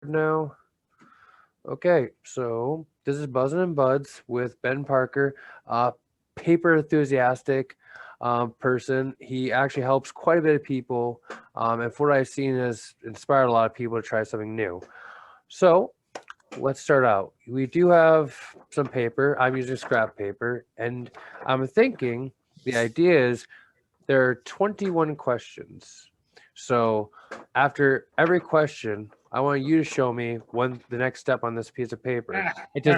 now. Okay, so this is Buzzin' and Buds with Ben Parker, paper enthusiastic person. He actually helps quite a bit of people, and from what I've seen, has inspired a lot of people to try something new. So let's start out. We do have some paper. I'm using scrap paper, and I'm thinking the idea is there are 21 questions. So after every question, I want you to show me the next step on this piece of paper. It does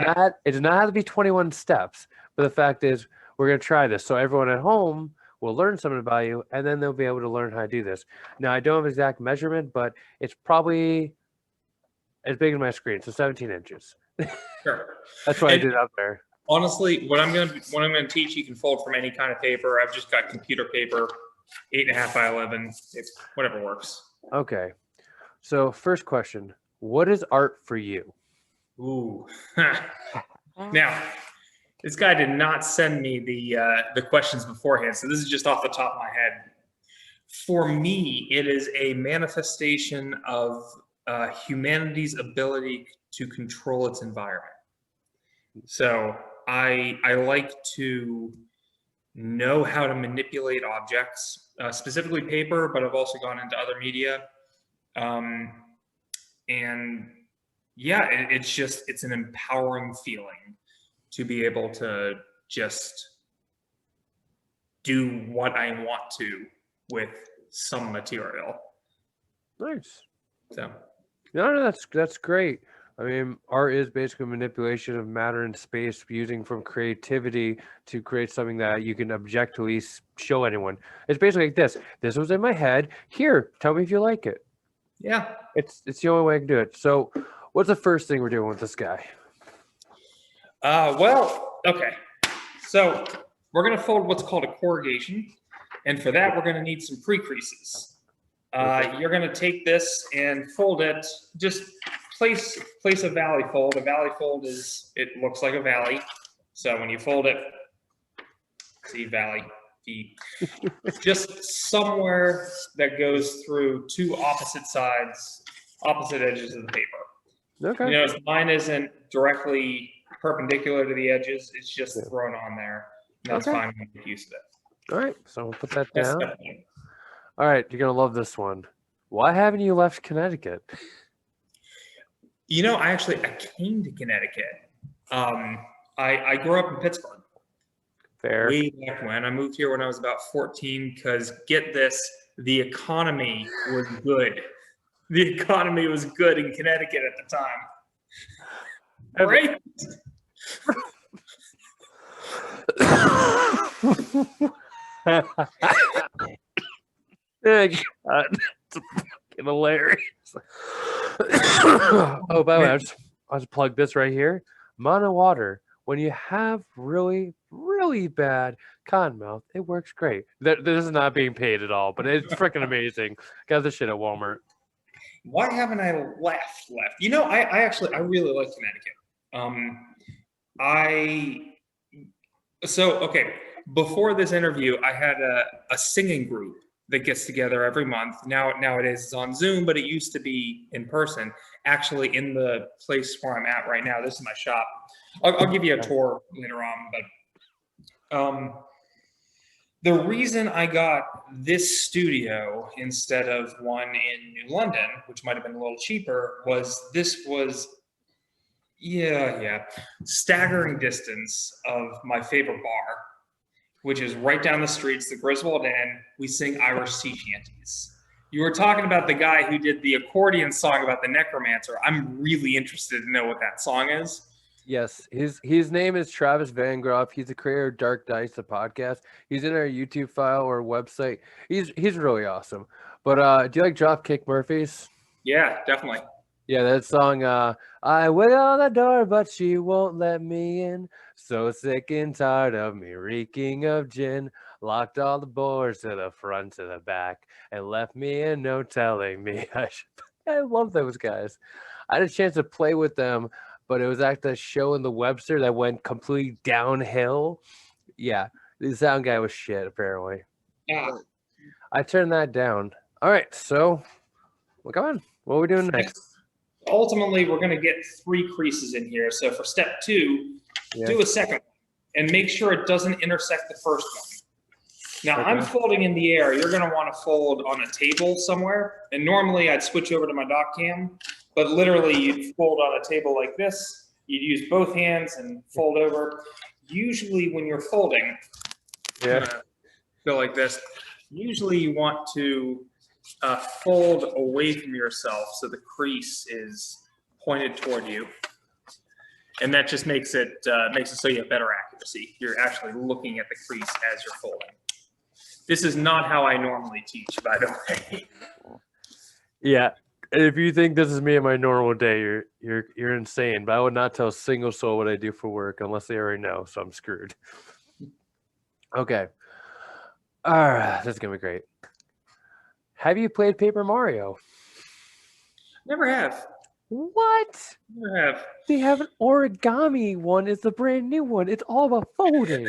not have to be 21 steps, but the fact is we're going to try this. So everyone at home will learn something about you, and then they'll be able to learn how to do this. Now I don't have exact measurement, but it's probably as big as my screen, so 17 inches. Sure. That's why I did it up there. Honestly, what I'm gonna teach, you can fold from any kind of paper. I've just got computer paper, 8.5 by 11. It's whatever works. Okay. So first question: what is art for you? Ooh. Now, this guy did not send me the questions beforehand, so this is just off the top of my head. For me, it is a manifestation of humanity's ability to control its environment. So I like to know how to manipulate objects, specifically paper, but I've also gone into other media. And yeah, it's an empowering feeling to be able to just do what I want to with some material. Nice. So No, that's great. I mean, art is basically manipulation of matter and space, using from creativity to create something that you can objectively show anyone. It's basically like this. This was in my head. Here, tell me if you like it. yeah. It's the only way I can do it. So, what's the first thing we're doing with this guy? Well, okay. So we're going to fold what's called a corrugation. And for that, we're going to need some pre-creases. You're going to take this and fold it. Just place a valley fold. A valley fold it looks like a valley. So when you fold it, see valley, V. Just somewhere that goes through two opposite edges of the paper. Okay. You know, mine isn't directly perpendicular to the edges. It's just thrown on there. That's fine. We make use of it. All right. So we'll put that down. All right. You're going to love this one. Why haven't you left Connecticut? You know, I came to Connecticut. I grew up in Pittsburgh. Fair. Way back when. I moved here when I was about 14 because, get this, the economy was good. The economy was good in Connecticut at the time. Right? It's fucking hilarious. Oh, by the way, I'll just plug this right here. Mono water. When you have really, really bad cotton mouth, it works great. This is not being paid at all, but it's freaking amazing. Got this shit at Walmart. Why haven't I left? You know, I really like Connecticut. Okay, before this interview, I had a singing group that gets together every month. Nowadays it's on Zoom, but it used to be in person. Actually, in the place where I'm at right now, this is my shop. I'll give you a tour later on, but the reason I got this studio instead of one in New London, which might have been a little cheaper, was staggering distance of my favorite bar, which is right down the street. It's the Griswold Inn. We sing Irish sea shanties. You were talking about the guy who did the accordion song about the necromancer. I'm really interested to know what that song is. Yes, his name is Travis Van Groff. He's the creator of Dark Dice, the podcast. He's in our YouTube file or website. He's really awesome. But do you like Dropkick Murphys? Yeah, definitely. Yeah, that song, I wait on the door, but she won't let me in. So sick and tired of me reeking of gin. Locked all the doors to the front to the back and left me in no telling me. I love those guys. I had a chance to play with them, but it was actually a show in the Webster that went completely downhill. Yeah, the sound guy was shit, apparently. Yeah. I turned that down. All right, so, well, come on. What are we doing next? ultimately, we're going to get 3 creases in here. So for step 2, do a second one and make sure it doesn't intersect the first one. Now, I'm folding in the air. You're going to want to fold on a table somewhere. And normally, I'd switch over to my dock cam. But literally, you'd fold on a table like this. You'd use both hands and fold over. Usually, when you're folding, go like this. Usually, you want to fold away from yourself so the crease is pointed toward you. And that just makes it so you have better accuracy. You're actually looking at the crease as you're folding. This is not how I normally teach, by the way. Yeah, if you think this is me on my normal day, you're insane. But I would not tell a single soul what I do for work unless they already know. So I'm screwed. Okay. All right, this is gonna be great. Have you played Paper Mario? Never have. What? Never have. They have an Origami one. It's the brand new one. It's all about folding.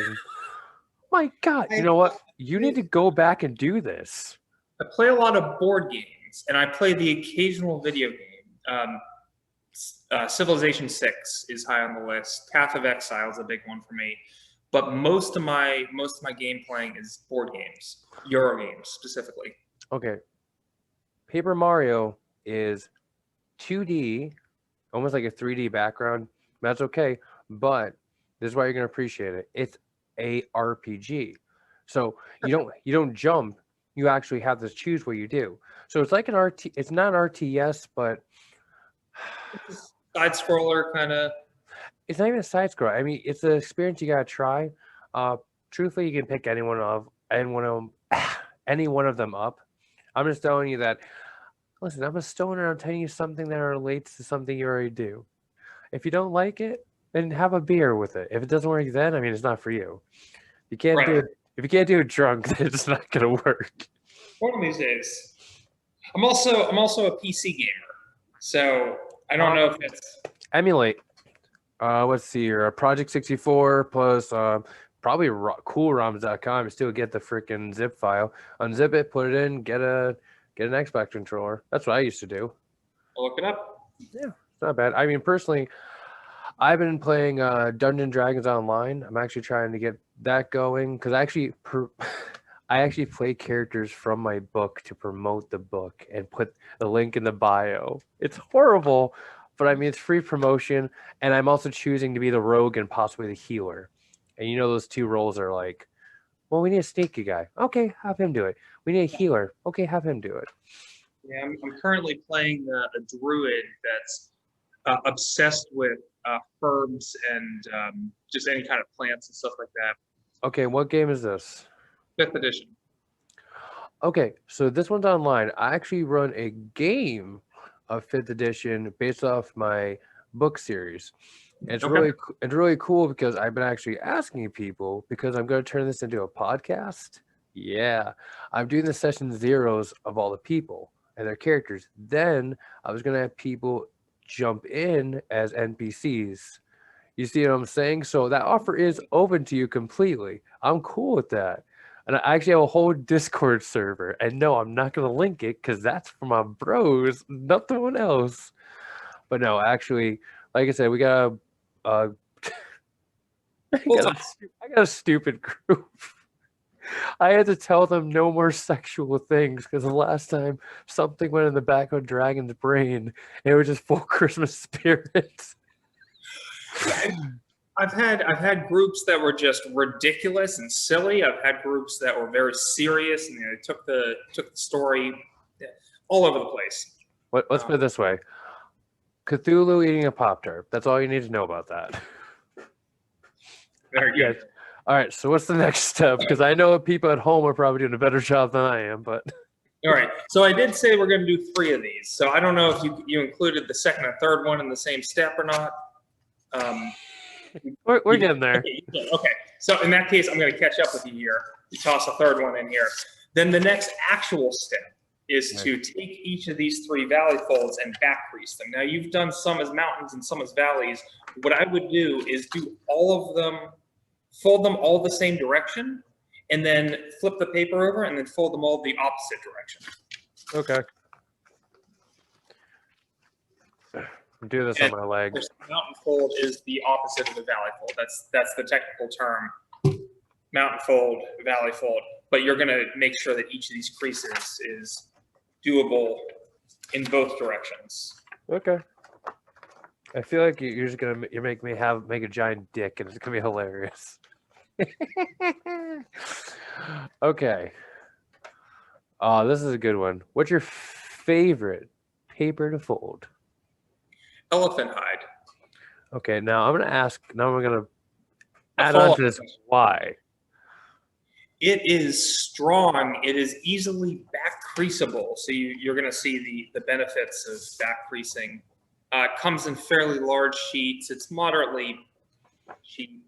My God. You know what? You need to go back and do this. I play a lot of board games, and I play the occasional video game. Civilization 6 is high on the list. Path of Exile is a big one for me. But most of my game playing is board games, Euro games specifically. Okay. Paper Mario is 2D, almost like a 3D background. That's okay, but this is why you're gonna appreciate it. It's a RPG, so you don't jump. You actually have to choose what you do. So it's like an RT. It's not an RTS, but Side scroller kind of. It's not even a side scroll. I mean, it's an experience you gotta try. Truthfully, you can pick any one of them up. I'm just telling you that. Listen, I'm a stoner. I'm telling you something that relates to something you already do. If you don't like it, then have a beer with it. If it doesn't work, then I mean, it's not for you. You can't do it. If you can't do it drunk, then it's not gonna work. One of these days. I'm also a PC gamer, so I don't know if it's emulate. Let's see here. Project 64 plus probably coolroms.com. Still get the freaking zip file. Unzip it, put it in, get an Xbox controller. That's what I used to do. I'll look it up. Yeah, it's not bad. I mean, personally, I've been playing Dungeons & Dragons Online. I'm actually trying to get that going because I actually play characters from my book to promote the book and put the link in the bio. It's horrible, but I mean, it's free promotion, and I'm also choosing to be the rogue and possibly the healer. And you know those two roles are like, well, we need a sneaky guy. Okay, have him do it. We need a healer. Okay, have him do it. Yeah, I'm currently playing a druid that's obsessed with herbs and just any kind of plants and stuff like that. Okay, what game is this? 5th edition. Okay, so this one's online. I actually run a game of 5th edition based off my book series. It's really cool because I've been actually asking people because I'm going to turn this into a podcast. Yeah, I'm doing the session zeros of all the people and their characters. Then I was going to have people jump in as NPCs. You see what I'm saying? So that offer is open to you completely. I'm cool with that. And I actually have a whole Discord server. And no, I'm not going to link it because that's for my bros, nothing else. But no, actually, like I said, we got I got a stupid group. I had to tell them no more sexual things because the last time something went in the back of a dragon's brain, it was just full Christmas spirit. I've had groups that were just ridiculous and silly. I've had groups that were very serious and they took the story all over the place. Let's put it this way. Cthulhu eating a Pop-Tart. That's all you need to know about that. Very good. All right, so what's the next step? Because I know people at home are probably doing a better job than I am, but... All right, so I did say we're going to do 3 of these. So I don't know if you included the second and third one in the same step or not. We're getting there. Okay, so in that case, I'm going to catch up with you here. You toss a third one in here. Then the next actual step is to take each of these 3 valley folds and back crease them. Now, you've done some as mountains and some as valleys. What I would do is do all of them, fold them all the same direction, and then flip the paper over and then fold them all the opposite direction. Okay. I'm doing this And on my leg. mountain fold is the opposite of the valley fold. That's the technical term. Mountain fold, valley fold. But you're going to make sure that each of these creases is doable in both directions. Okay. I feel like you're just gonna make me make a giant dick, and it's gonna be hilarious. Okay. Oh, this is a good one. What's your favorite paper to fold? Elephant hide. Okay, now I'm gonna ask. Now I'm gonna A add on follow-up to this. question. Why? It is strong. It is easily back creasable. So you're going to see the benefits of back creasing. Comes in fairly large sheets. It's moderately cheap.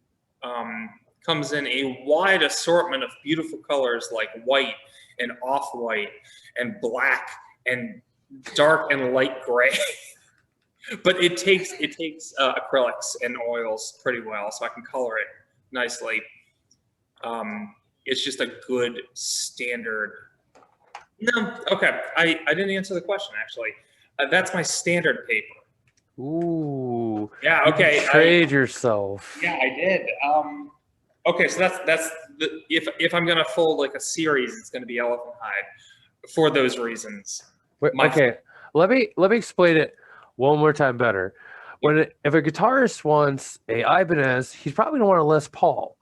Comes in a wide assortment of beautiful colors like white and off-white and black and dark and light gray. But it takes acrylics and oils pretty well, so I can color it nicely. It's just a good standard. No, okay. I didn't answer the question actually. That's my standard paper. Ooh. Yeah. You Okay. betrayed yourself. Yeah, I did. Okay, so that's the if I'm gonna fold like a series, it's gonna be elephant hide for those reasons. Wait, okay, let me explain it one more time better. If a guitarist wants a Ibanez, he's probably gonna want a Les Paul.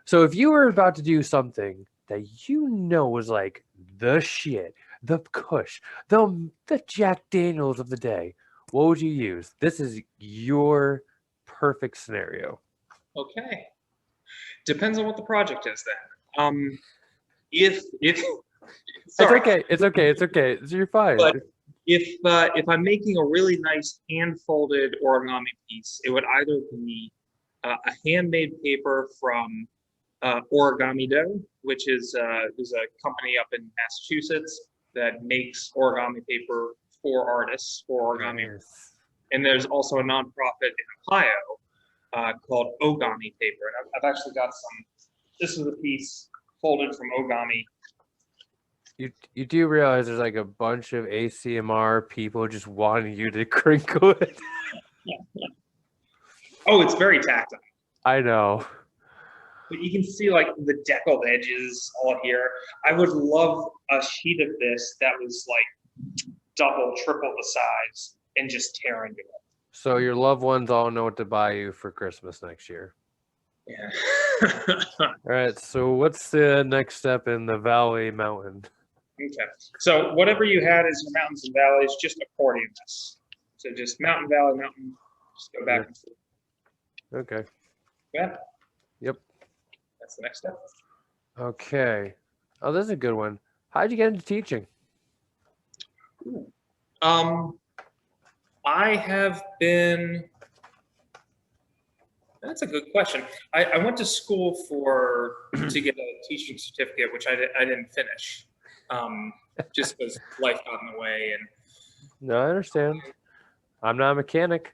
So if you were about to do something that you know was like the shit, the Kush, the Jack Daniels of the day, what would you use? This is your perfect scenario. Okay. Depends on what the project is then. If sorry, It's okay. You're fine. but if I'm making a really nice hand-folded origami piece, it would either be a handmade paper from Origami Dough, which is a company up in Massachusetts that makes origami paper for artists for origami. Yes. And there's also a nonprofit in Ohio called Ogami Paper. And I've actually got some. This is a piece folded from Ogami. You do realize there's like a bunch of ACMR people just wanting you to crinkle it. Oh, it's very tactile. I know. But you can see like the deckled edges all here. I would love a sheet of this that was like double, triple the size and just tear into it. So your loved ones all know what to buy you for Christmas next year. Yeah. All right. So what's the next step in the Valley Mountain? Okay. So whatever you had as your mountains and valleys, just accordion this. So just mountain, valley, mountain. Just go back and forth. Okay. Yeah. Yep. That's the next step. Okay. Oh, this is a good one. How'd you get into teaching? I have been. That's a good question. I went to school to get a teaching certificate, which I didn't finish, just because life got in the way. And No, I understand. I'm not a mechanic.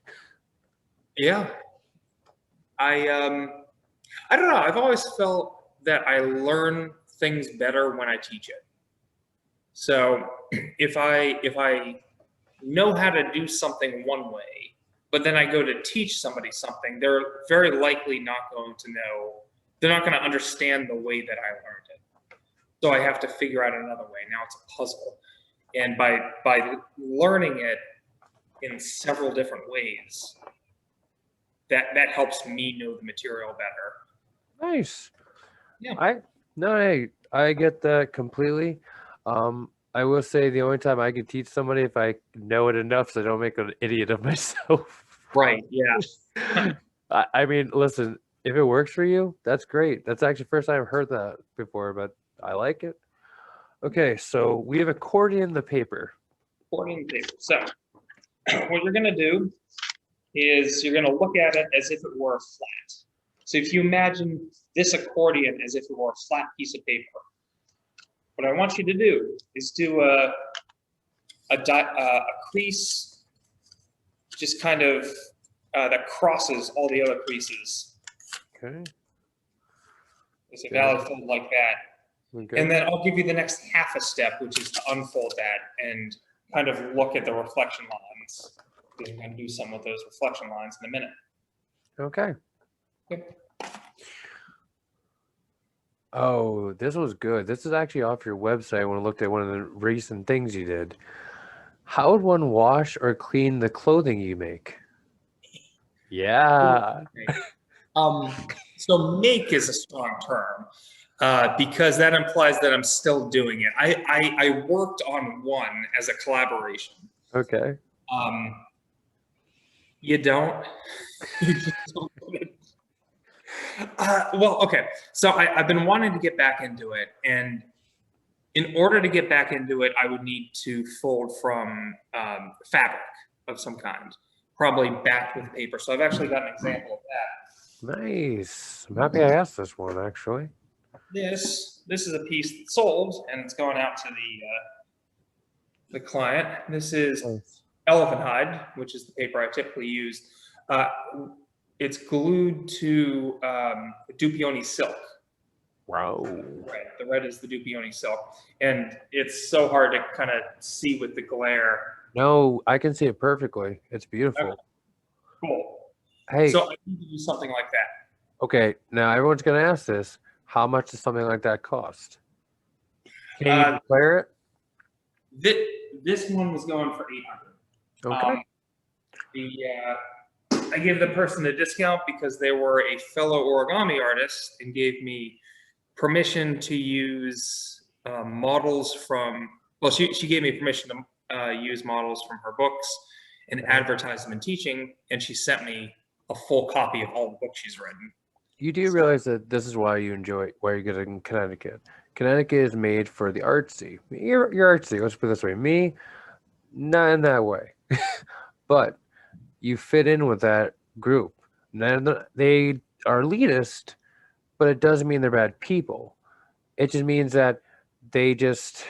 yeah, I don't know. I've always felt that I learn things better when I teach it. So if I know how to do something one way, but then I go to teach somebody something, they're very likely not going to know. They're not going to understand the way that I learned it. So I have to figure out another way. Now it's a puzzle. And by learning it in several different ways, that helps me know the material better. Nice. Yeah. I get that completely. I will say the only time I can teach somebody if I know it enough so I don't make an idiot of myself. Right. Yeah. I mean, listen, if it works for you, that's great. That's actually the first time I've heard that before, but I like it. Okay, so we have accordion the paper. Accordion paper. So what you're going to do is you're going to look at it as if it were flat. So if you imagine this accordion as if it were a flat piece of paper, what I want you to do is do a crease, just kind of that crosses all the other creases. Okay. It's a valid fold like that. Okay. And then I'll give you the next half a step, which is to unfold that and kind of look at the reflection lines. because we're going to do some with those reflection lines in a minute. Okay. Okay. Oh, this was good. This is actually off your website when I looked at one of the recent things you did. How would one wash or clean the clothing you make? Yeah. So make is a strong term because that implies that I'm still doing it. I worked on one as a collaboration. Okay. You don't. You just don't do it. Well, okay. So I've been wanting to get back into it, and in order to get back into it, I would need to fold from fabric of some kind, probably backed with paper. So I've actually got an example of that. Nice. I'm happy I asked this one, actually. This is a piece that's sold, and it's going out to the client. This is Nice. elephant hide, which is the paper I typically use. It's glued to Dupioni silk. Wow. Right, the red is the Dupioni silk, and it's so hard to kind of see with the glare. No, I can see it perfectly. It's beautiful. Okay. Cool. Hey, So I need to do something like that. okay, now everyone's going to ask this. How much does something like that cost? Can you declare it? This one was going for $800. Okay. I gave the person a discount because they were a fellow origami artist and gave me permission to use models from, well, she gave me permission to use models from her books and advertise them in teaching, and she sent me a full copy of all the books she's written. You do realize that this is why you enjoy, why you get in Connecticut. Connecticut is made for the artsy. You're artsy, let's put it this way. Me, not in that way. But you fit in with that group. They are elitist, but it doesn't mean they're bad people. It just means that they just,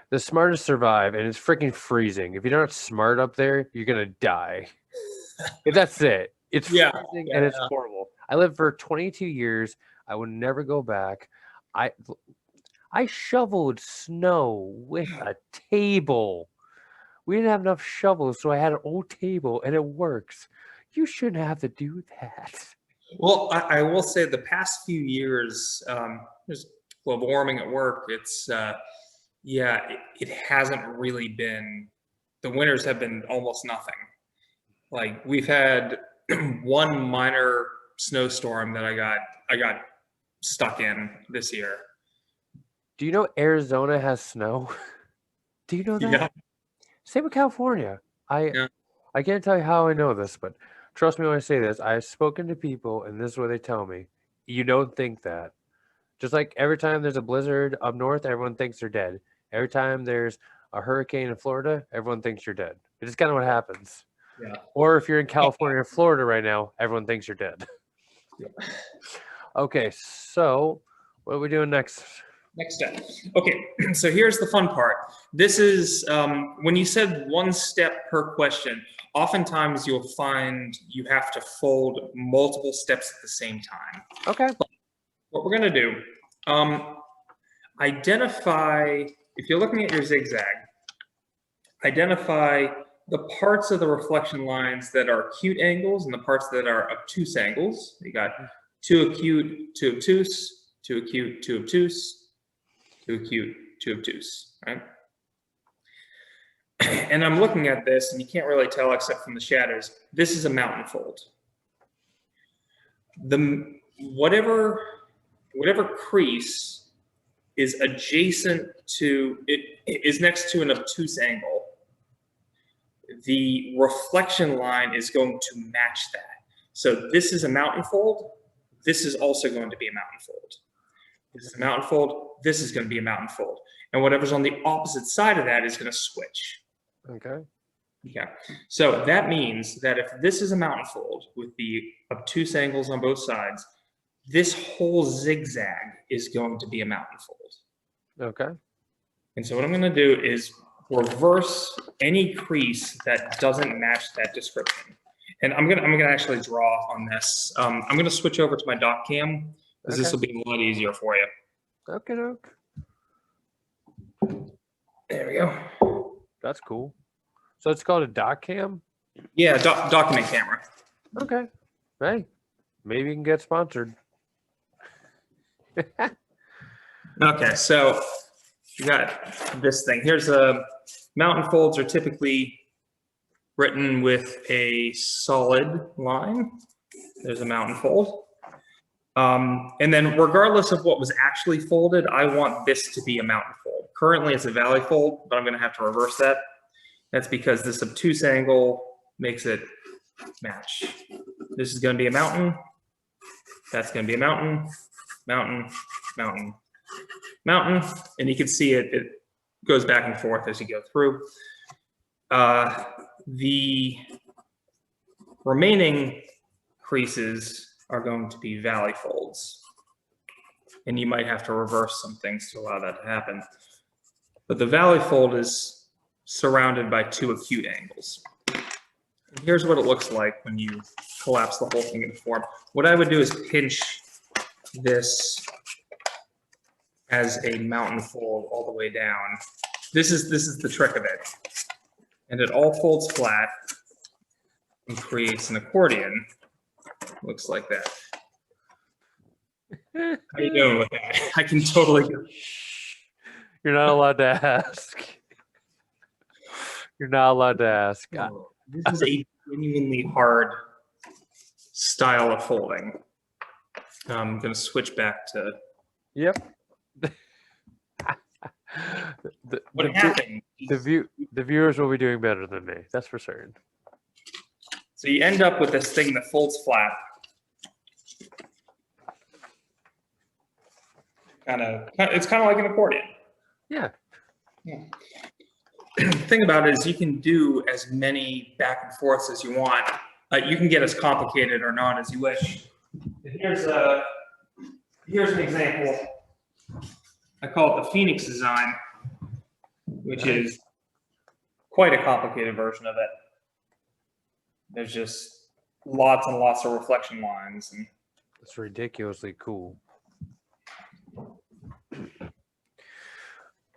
the smartest survive, and it's freaking freezing. If you're not smart up there, you're gonna die. That's it. It's freezing and it's horrible. I lived for 22 years. I would never go back. I shoveled snow with a table. We didn't have enough shovels, so I had an old table, and it works. You shouldn't have to do that. Well, I will say the past few years, there's global warming at work. It's it hasn't really been. The winters have been almost nothing. Like we've had one minor snowstorm that I got stuck in this year. Do you know Arizona has snow? Do you know that? Yeah. Same with California. I can't tell you how I know this, but trust me when I say this. I've spoken to people, and this is what they tell me. You don't think that. Just like every time there's a blizzard up north, everyone thinks they're dead. Every time there's a hurricane in Florida, everyone thinks you're dead. It's kind of what happens. Yeah. Or if you're in California or Florida right now, everyone thinks you're dead. Yeah. Okay, so what are we doing next? Next step. Okay, so here's the fun part. This is when you said one step per question, oftentimes you'll find you have to fold multiple steps at the same time. Okay. What we're going to do, identify, if you're looking at your zigzag, identify the parts of the reflection lines that are acute angles and the parts that are obtuse angles. You got two acute, two obtuse, two acute, two obtuse, two acute, two obtuse, right? And I'm looking at this, and you can't really tell except from the shadows. This is a mountain fold. Whatever crease is adjacent to it is next to an obtuse angle. The reflection line is going to match that. So this is a mountain fold. This is also going to be a mountain fold. This is a mountain fold. This is going to be a mountain fold. And whatever's on the opposite side of that is going to switch. Okay. Okay. So that means that if this is a mountain fold with the obtuse angles on both sides, this whole zigzag is going to be a mountain fold. Okay. And so what I'm going to do is reverse any crease that doesn't match that description. And I'm gonna actually draw on this. I'm gonna switch over to my doc cam because this will be a lot easier for you. Okay, doke. There we go. That's cool. So it's called a doc cam? Yeah, document camera. Okay. Hey, maybe you can get sponsored. Okay, so you got this thing. Here's a mountain folds are typically written with a solid line. There's a mountain fold. And then regardless of what was actually folded, I want this to be a mountain fold. Currently it's a valley fold, but I'm gonna have to reverse that. That's because this obtuse angle makes it match. This is gonna be a mountain. That's gonna be a mountain, mountain, mountain, mountain. And you can see it goes back and forth as you go through. The remaining creases are going to be valley folds. And you might have to reverse some things to allow that to happen. But the valley fold is surrounded by two acute angles. And here's what it looks like when you collapse the whole thing into form. What I would do is pinch this as a mountain fold all the way down. This is the trick of it. And it all folds flat and creates an accordion. Looks like that. How you doing with that? I can totally do it. You're not allowed to ask. You're not allowed to ask. This is a genuinely hard style of folding. I'm going to switch back to. Yep. What happened? The viewers will be doing better than me. That's for certain. So you end up with this thing that folds flat. It's kind of like an accordion. Yeah. The thing about it is you can do as many back and forths as you want. You can get as complicated or not as you wish. Here's an example. I call it the Phoenix design, which is quite a complicated version of it. There's just lots and lots of reflection lines. And it's ridiculously cool.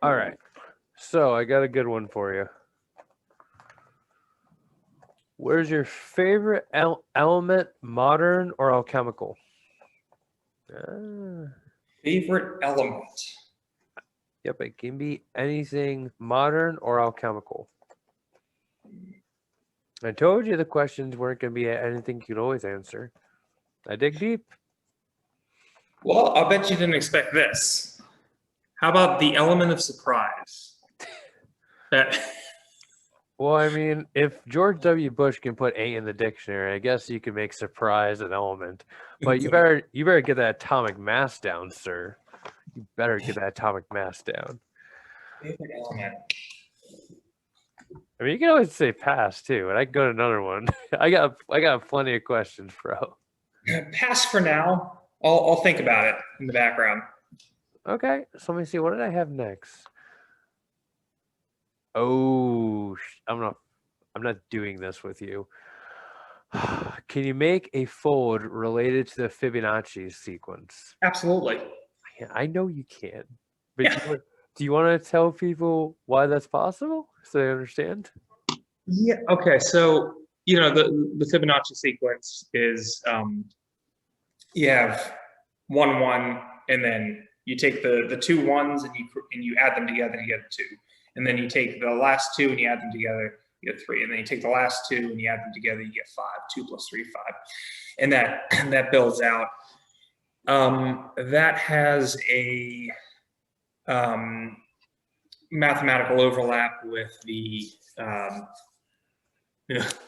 All right. So I got a good one for you. Where's your favorite element, modern or alchemical? Favorite element? Yep, it can be anything modern or alchemical. I told you the questions weren't going to be anything you could always answer. I dig deep. Well, I'll bet you didn't expect this. How about the element of surprise? Well, I mean, if George W. Bush can put A in the dictionary, I guess you can make surprise an element. But you better get that atomic mass down, sir. You better get that atomic mass down. Favorite element. I mean, you can always say pass too, and I can go to another one. I got plenty of questions, bro. Pass for now. I'll think about it in the background. Okay, so let me see. What did I have next? Oh, I'm not doing this with you. Can you make a fold related to the Fibonacci sequence? Absolutely. I know you can, but Yeah. do you want to tell people why that's possible so they understand? Yeah. Okay. So the Fibonacci sequence is you have 1 1, and then you take the 2 1s and you add them together and you get a 2, and then you take the last 2 and you add them together, you get 3, and then you take the last 2 and you add them together, you get 5. 2 + 3 = 5, and that builds out. That has a mathematical overlap with the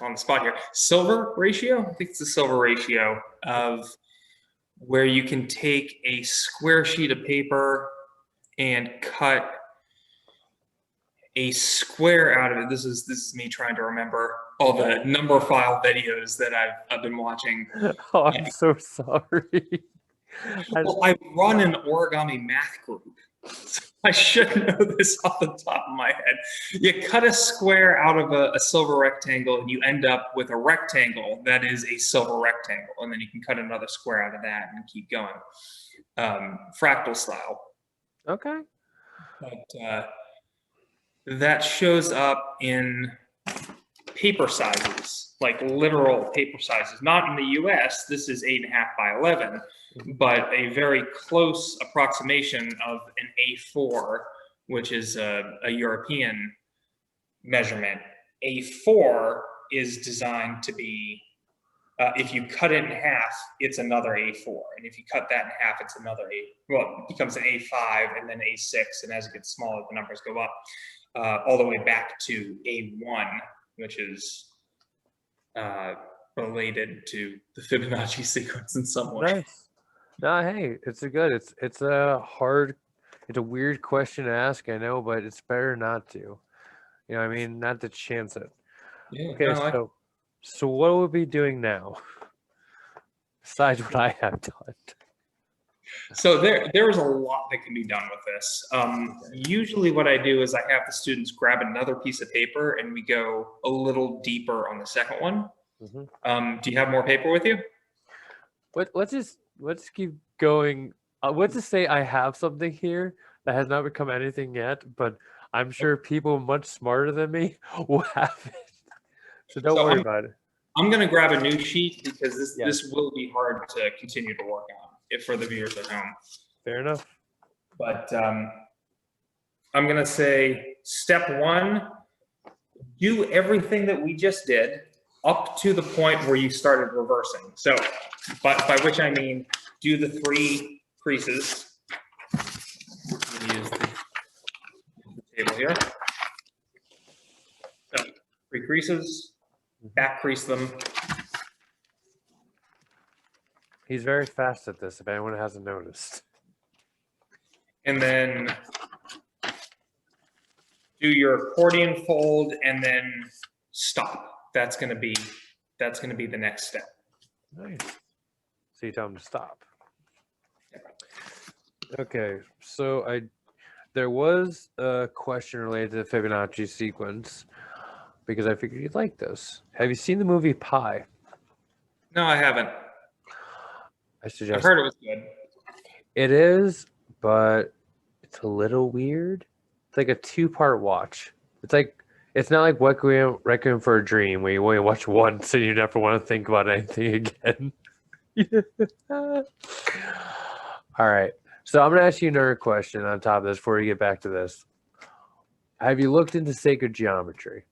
on the spot here, silver ratio. I think it's the silver ratio of where you can take a square sheet of paper and cut a square out of it. This is me trying to remember all the number file videos that I've been watching. Oh, I'm so sorry. Well, I run an origami math group. I should know this off the top of my head. You cut a square out of a silver rectangle and you end up with a rectangle that is a silver rectangle. And then you can cut another square out of that and keep going. Fractal style. Okay. But that shows up in paper sizes, like literal paper sizes. Not in the US, this is 8.5 by 11, but a very close approximation of an A4, which is a European measurement. A4 is designed to be, if you cut it in half, it's another A4. And if you cut that in half, it's another well, it becomes an A5 and then A6. And as it gets smaller, the numbers go up all the way back to A1, which is related to the Fibonacci sequence in some way. Nice. No, hey, it's a weird question to ask, I know, but it's better not to. You know what I mean? Not to chance it. Yeah, Okay, no, so what will we be doing now? Besides what I have done. So there is a lot that can be done with this. Usually what I do is I have the students grab another piece of paper and we go a little deeper on the second one. Do you have more paper with you? Let's keep going. Let's just say I have something here that has not become anything yet, but I'm sure people much smarter than me will have it. So don't worry about it. I'm going to grab a new sheet because this will be hard to continue to work on for the viewers at home. Fair enough. But I'm going to say step one, do everything that we just did up to the point where you started reversing. So by which I mean do the 3 creases. Use the table here. So 3 creases, back crease them. He's very fast at this, if anyone hasn't noticed. And then do your accordion fold and then stop. That's gonna be the next step. Nice. So you tell him to stop. Okay, so there was a question related to the Fibonacci sequence because I figured you'd like this. Have you seen the movie Pi? No, I haven't. I suggest. I've heard it was good. It is, but it's a little weird. It's like a 2-part watch. It's not like Requiem for a Dream where you only watch once and you never want to think about anything again. All right. So I'm going to ask you another question on top of this before we get back to this. Have you looked into sacred geometry?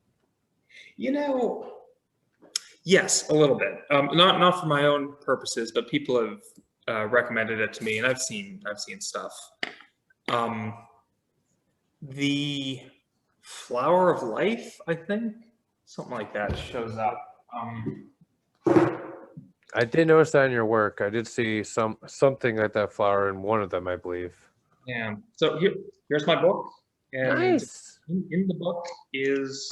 You know, yes, a little bit. Not for my own purposes, but people have recommended it to me, and I've seen stuff. The flower of life, I think, something like that shows up. I did notice that in your work. I did see something like that flower in one of them, I believe. Yeah. So here's my book, and nice. in the book is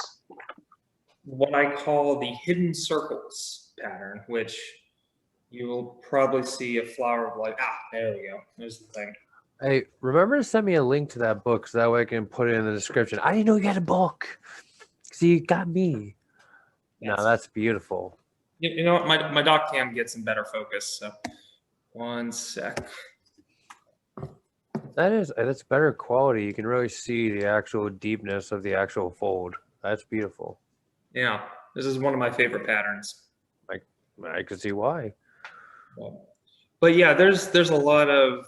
what I call the hidden circles pattern, which you will probably see a flower of life. There we go. There's the thing. Hey, remember to send me a link to that book so that way I can put it in the description. I didn't know you had a book. See, you got me. Yes. No, that's beautiful. You know what? My doc cam gets in better focus. So, one sec. That's better quality. You can really see the actual deepness of the actual fold. That's beautiful. Yeah, this is one of my favorite patterns. I can see why. But yeah, there's a lot of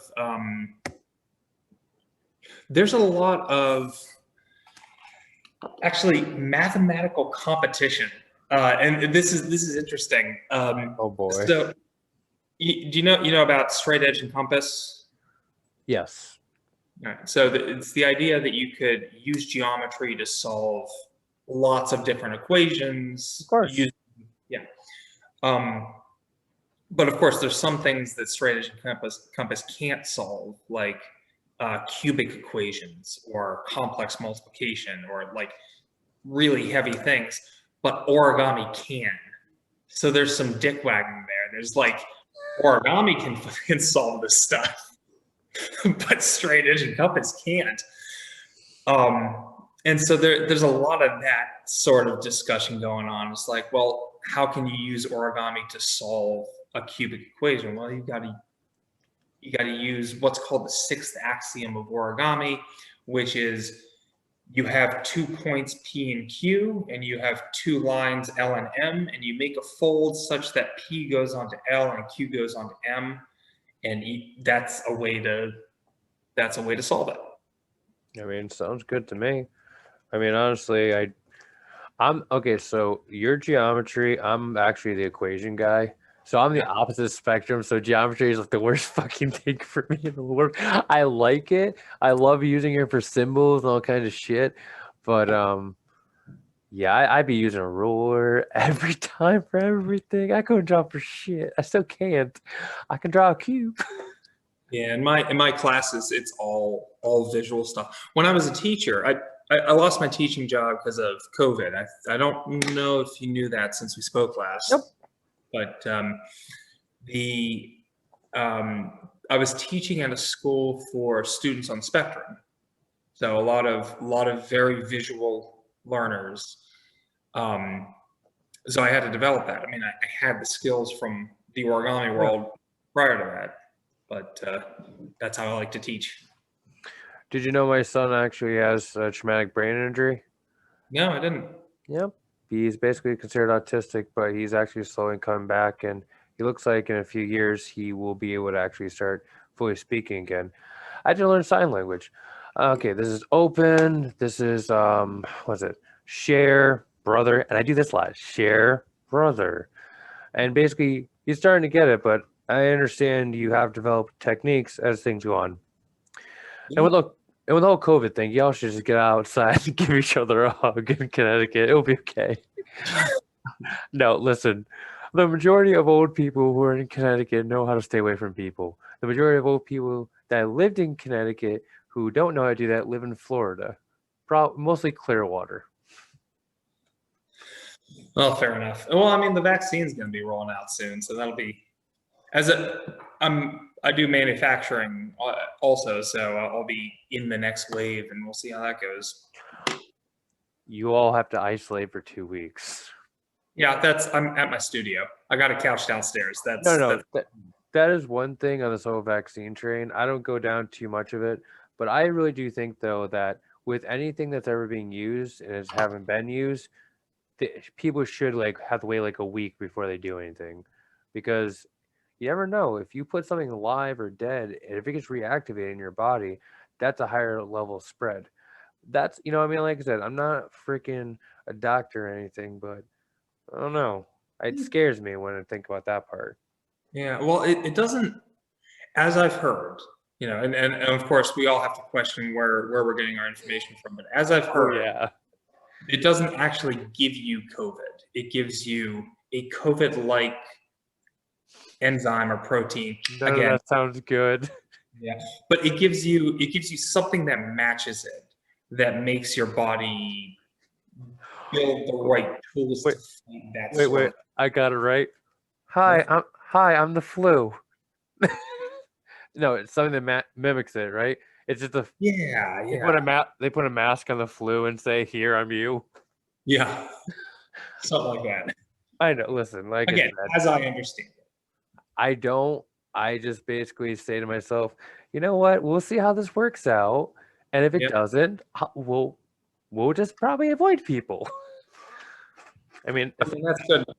actually mathematical competition. And this is interesting. Oh boy! So, do you know about straight edge and compass? Yes. All right. So it's the idea that you could use geometry to solve lots of different equations. Of course. Yeah. But of course, there's some things that straight edge and compass can't solve, like cubic equations or complex multiplication or like really heavy things. But origami can. So there's some dick wagging there. There's like, origami can solve this stuff, but straight edge and compass can't. And so there's a lot of that sort of discussion going on. It's like, well, how can you use origami to solve a cubic equation? Well, you got to use what's called the 6th axiom of origami, which is you have 2 points P and Q, and you have 2 lines L and M, and you make a fold such that P goes onto L and Q goes onto M, and that's a way to solve it. I mean, sounds good to me. I mean, honestly, I'm okay. So your geometry, I'm actually the equation guy. So I'm the Yeah. opposite spectrum. So geometry is like the worst fucking thing for me in the world. I like it. I love using it for symbols and all kinds of shit. But yeah, I'd be using a ruler every time for everything. I couldn't draw for shit. I still can't. I can draw a cube. Yeah, in my classes, it's all visual stuff. When I was a teacher, I lost my teaching job because of COVID. I don't know if you knew that since we spoke last. Yep. But the I was teaching at a school for students on spectrum, so a lot of very visual learners. So I had to develop that. I mean, I had the skills from the origami world prior to that, but that's how I like to teach. Did you know my son actually has a traumatic brain injury? No, I didn't. Yep. He's basically considered autistic, but he's actually slowly coming back, and he looks like in a few years he will be able to actually start fully speaking again. I had to learn sign language. Okay, this is open. This is what's it? Share brother, and I do this a lot. Share brother, and basically he's starting to get it, but I understand you have developed techniques as things go on. And with the whole COVID thing, y'all should just get outside and give each other a hug in Connecticut. It'll be okay. No, listen. The majority of old people who are in Connecticut know how to stay away from people. The majority of old people that lived in Connecticut who don't know how to do that live in Florida. Mostly Clearwater. Well, fair enough. Well, I mean, the vaccine's going to be rolling out soon, so that'll be I do manufacturing also, so I'll be in the next wave, and we'll see how that goes. You all have to isolate for 2 weeks. Yeah, I'm at my studio. I got a couch downstairs. That is one thing on this whole vaccine train. I don't go down too much of it, but I really do think though that with anything that's ever being used and is haven't been used, people should like have to wait like a week before they do anything, because you never know if you put something alive or dead, and if it gets reactivated in your body, that's a higher level spread. That's I mean, like I said, I'm not freaking a doctor or anything, but I don't know. It scares me when I think about that part. Yeah, well, it doesn't, as I've heard, and of course we all have to question where we're getting our information from, but as I've heard, Yeah. it doesn't actually give you COVID. It gives you a COVID-like enzyme or protein. None of that sounds good. Yeah, but it gives you something that matches it, that makes your body build the right tools to fight that. Wait, I got it right. Hi, I'm the flu. No, it's something that mimics it, right? It's just yeah. They put a mask on the flu and say, "Here, I'm you." Yeah, something like that. I know. Listen, like again, as I understand it, I don't. I just basically say to myself, you know what? We'll see how this works out, and if it doesn't, we'll just probably avoid people. I mean that's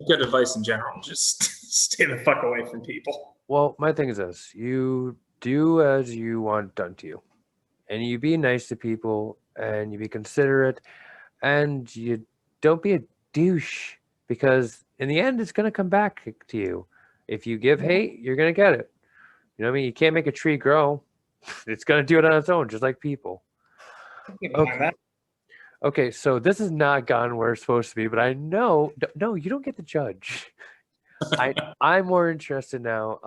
good advice in general. Just stay the fuck away from people. Well, my thing is this: you do as you want done to you, and you be nice to people, and you be considerate, and you don't be a douche, because in the end, it's gonna come back to you. If you give hate, you're gonna get it. You know what I mean? You can't make a tree grow; it's gonna do it on its own, just like people. Okay, so this has not gone where it's supposed to be, but I know. No, you don't get to judge. I'm more interested now.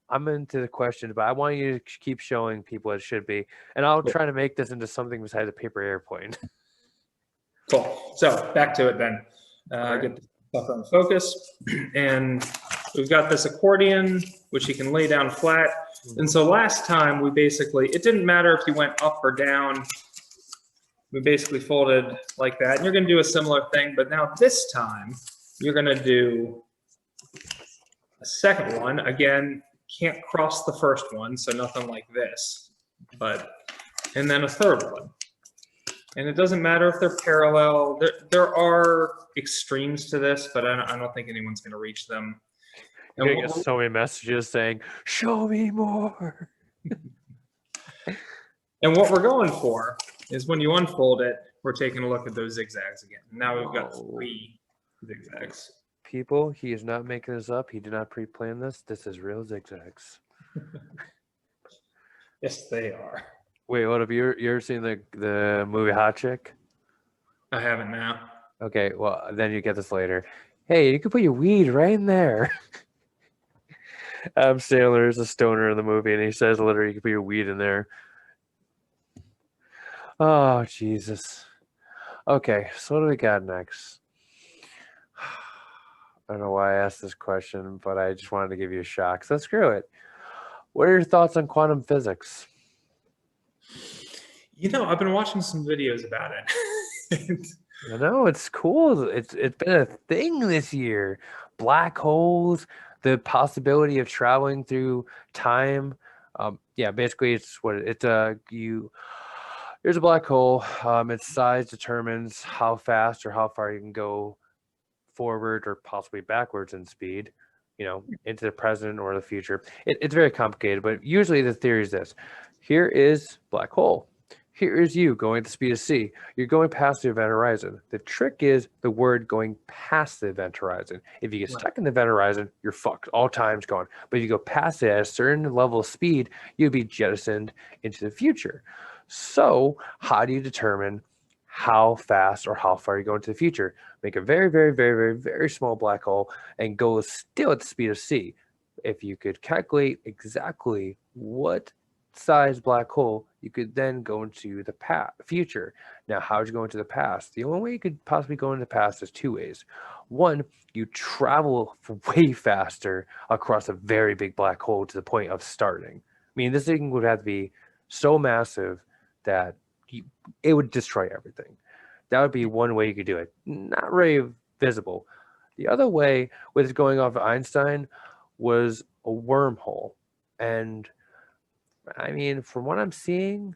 I'm into the questions, but I want you to keep showing people it should be, and I'll try to make this into something besides a paper airplane. Cool. So back to it then. Get the stuff on focus, and we've got this accordion which you can lay down flat. And so last time it didn't matter if you went up or down. We basically folded like that. And you're going to do a similar thing, but now this time you're going to do a second one. Again, can't cross the first one, so nothing like this. And then a third one. And it doesn't matter if they're parallel. There are extremes to this, but I don't think anyone's going to reach them. You're And gonna get so many messages saying, "Show me more." what we're going for is when you unfold it, we're taking a look at those zigzags again. Now we've got Whoa. 3 zigzags. People, he is not making this up. He did not pre-plan this. This is real zigzags. Yes, they are. Wait, what have you ever seen the movie Hot Chick? I haven't now. Okay, well then you get this later. Hey, you could put your weed right in there. Adam Sandler is a stoner in the movie, and he says literally, "You can put your weed in there." Oh Jesus. Okay, so what do we got next? I don't know why I asked this question, but I just wanted to give you a shock. So screw it. What are your thoughts on quantum physics? I've been watching some videos about it. I know it's cool. It's been a thing this year. Black holes, the possibility of traveling through time. Yeah, basically it's what it's you. Here's a black hole. Its size determines how fast or how far you can go forward or possibly backwards in speed, into the present or the future. It's very complicated, but usually the theory is this. Here is black hole. Here is you going at the speed of c. You're going past the event horizon. The trick is the word going past the event horizon. If you get stuck in the event horizon, you're fucked. All time's gone. But if you go past it at a certain level of speed, you'll be jettisoned into the future. So how do you determine how fast or how far you go into the future? Make a very, very, very, very, very small black hole and go still at the speed of c. If you could calculate exactly what size black hole, you could then go into the future. Now, how would you go into the past? The only way you could possibly go into the past is 2 ways. One, you travel way faster across a very big black hole to the point of starting. I mean, this thing would have to be so massive that it would destroy everything. That would be one way you could do it. Not really visible. The other way, with going off of Einstein, was a wormhole. And I mean, from what I'm seeing,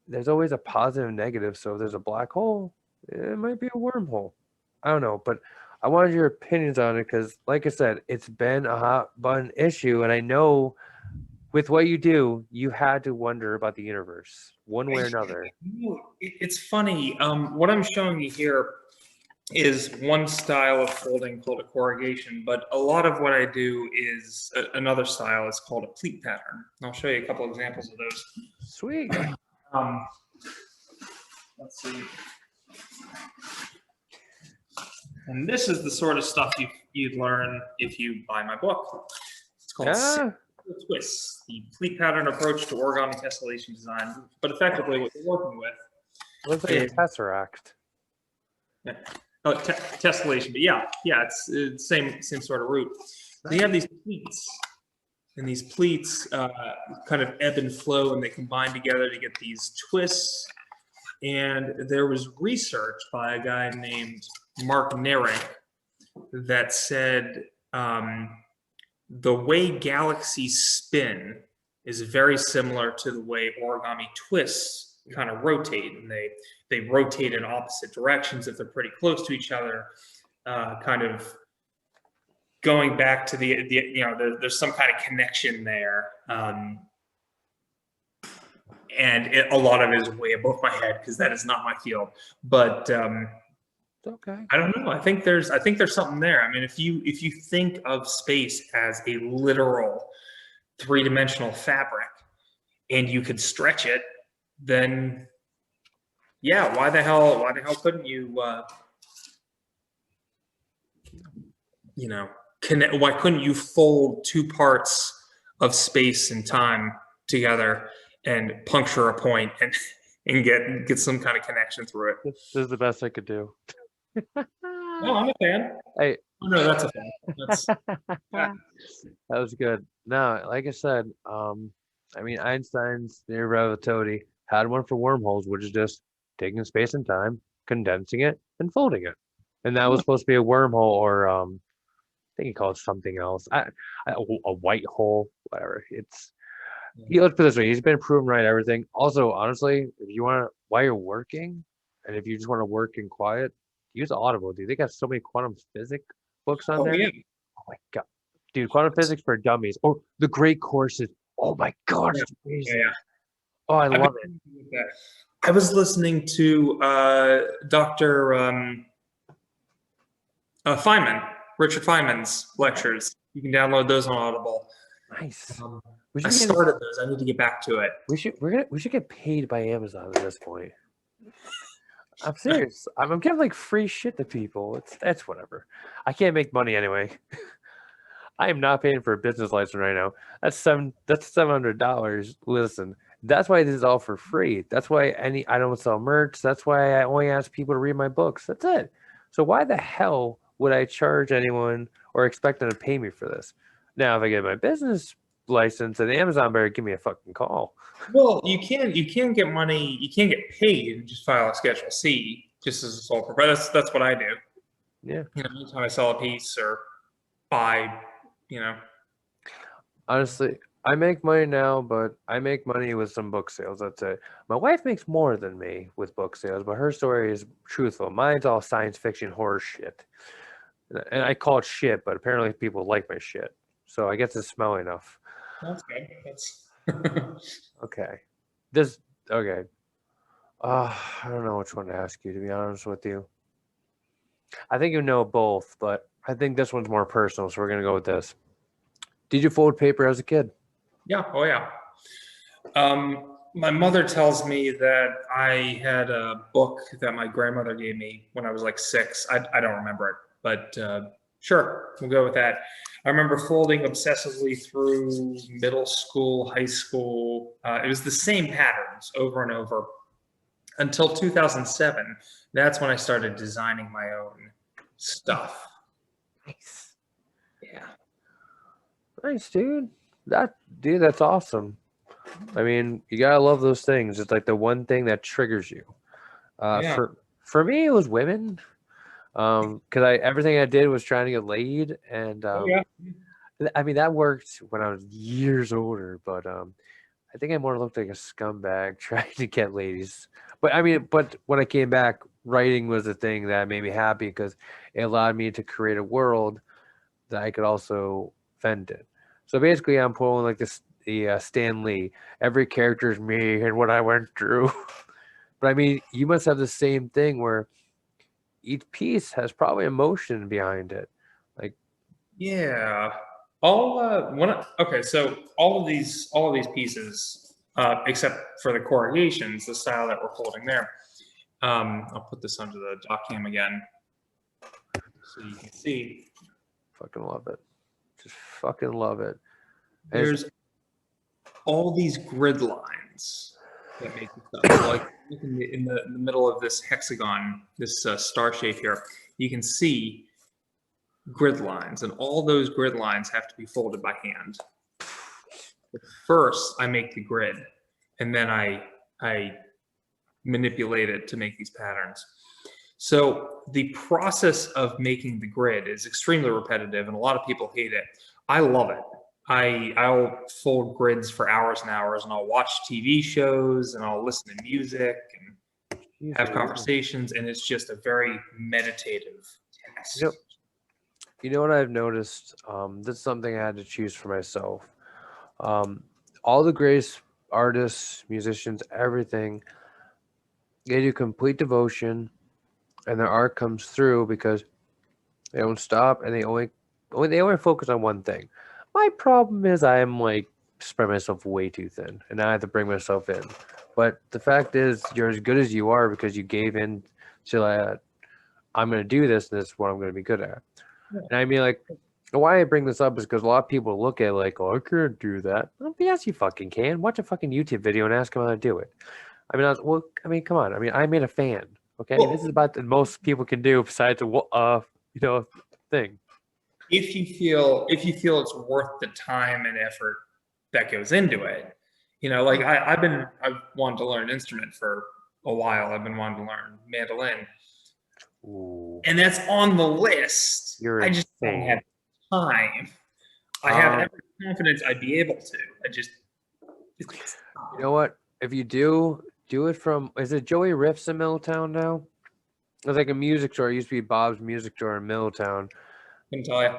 there's always a positive and negative. So if there's a black hole, it might be a wormhole. I don't know, but I wanted your opinions on it because, like I said, it's been a hot button issue, and I know with what you do, you had to wonder about the universe one way or another. It's funny. What I'm showing you here is one style of folding called a corrugation, but a lot of what I do is another style. It's called a pleat pattern. I'll show you a couple examples of those. Sweet. Let's see. And this is the sort of stuff you'd learn if you buy my book. It's called Twists, the pleat pattern approach to origami tessellation design. But effectively, what you're working with looks like a tesseract. Yeah. Oh, tessellation, but yeah, it's same sort of root. So you have these pleats, and these pleats kind of ebb and flow, and they combine together to get these twists. And there was research by a guy named Mark Nerick that said the way galaxies spin is very similar to the way origami twists kind of rotate, and they rotate in opposite directions if they're pretty close to each other, kind of going back to there's some kind of connection there. And a lot of it is way above my head because that is not my field. But okay. I don't know. I think there's something there. I mean, if you think of space as a literal 3-dimensional fabric and you could stretch it, then yeah, why the hell couldn't you connect? Why couldn't you fold 2 parts of space and time together and puncture a point and get some kind of connection through it? This is the best I could do. No, I'm a fan. Hey. Oh, no, that's a fan. That was good. No, like I said, I mean, Einstein's theory of relativity had one for wormholes, which is just taking space and time, condensing it, and folding it. And that was supposed to be a wormhole, or I think he called it something else. A white hole, whatever. Let's put it this way: he's been proven right everything. Also, honestly, if you want to, while you're working, and if you just want to work in quiet, use Audible, dude. They got so many quantum physics books on Oh there. yeah. Oh my god, dude, quantum physics for dummies or the great courses. Oh my gosh, Yeah. it's amazing. Yeah. Oh, I I've love it. been with that. I was listening to Dr. Feynman, Richard Feynman's lectures. You can download those on Audible. Nice. Um, We I should get started those. I need to get back to it. we should get paid by Amazon at this point. I'm serious. I'm giving like free shit to people. That's whatever. I can't make money anyway. I am not paying for a business license right now. That's $700. Listen, that's why this is all for free. That's why I don't sell merch. That's why I only ask people to read my books. That's it. So why the hell would I charge anyone or expect them to pay me for this? Now, if I get my business license, then Amazon better give me a fucking call. Well, you can get money. You can get paid and just file a Schedule C just as a sole proprietor. That's what I do. Yeah. Anytime I sell a piece or buy, Honestly, I make money now, but I make money with some book sales. That's it. My wife makes more than me with book sales, but her story is truthful. Mine's all science fiction horror shit. And I call it shit, but apparently people like my shit. So I guess it's smelly enough. That's good. That's Okay. This okay. I don't know which one to ask you, to be honest with you. I think you know both, but I think this one's more personal, so we're gonna go with this. Did you fold paper as a kid? yeah. Oh yeah. My mother tells me that I had a book that my grandmother gave me when I was like 6. I don't remember it, but sure, we'll go with that. I remember folding obsessively through middle school, high school. It was the same patterns over and over until 2007. That's when I started designing my own stuff. Nice. Yeah. Nice, dude. That's awesome. I mean, you gotta love those things. It's like the one thing that triggers you. Yeah. For me, it was women. Because I everything I did was trying to get laid, and Oh yeah. I mean that worked when I was years older. But I think I more looked like a scumbag trying to get ladies. But I mean, but when I came back, writing was the thing that made me happy because it allowed me to create a world that I could also vent in. So basically, I'm pulling like the Stan Lee. Every character is me and what I went through. But I mean, you must have the same thing where each piece has probably emotion behind it. Like, Yeah. Okay, so all of these pieces, except for the corrugations, the style that we're folding there. I'll put this under the dock cam again so you can see. fucking love it. Just fucking love it. And There's all these grid lines that make this up. So like in the middle of this hexagon, this star shape here, you can see grid lines, and all those grid lines have to be folded by hand. But first, I make the grid, and then I manipulate it to make these patterns. So the process of making the grid is extremely repetitive, and a lot of people hate it. I love it. I'll fold grids for hours and hours, and I'll watch TV shows, and I'll listen to music, and have conversations, and it's just a very meditative task. You know what I've noticed? This is something I had to choose for myself. All the greatest artists, musicians, everything, they do complete devotion, and their art comes through because they don't stop and they only focus on one thing. My problem is I'm like spread myself way too thin, and I have to bring myself in. But the fact is, you're as good as you are because you gave in to I'm going to do this, and this is what I'm going to be good at. Yeah. And I mean, like, why I bring this up is because a lot of people look at it like, oh, I can't do that. Well, yes, you fucking can. Watch a fucking YouTube video and ask them how to do it. I mean, come on. I mean, I made a fan. Okay, Well, this is about the most people can do besides thing. if you feel it's worth the time and effort that goes into it, like I've wanted to learn an instrument for a while. I've been wanting to learn mandolin. Ooh, And that's on the list. you're I just don't have time. I have every confidence I'd be able to. You know what? If you do, do it from, is it Joey Riffs in Middletown now? It's like a music store. It used to be Bob's Music Store in Middletown. Couldn't tell you.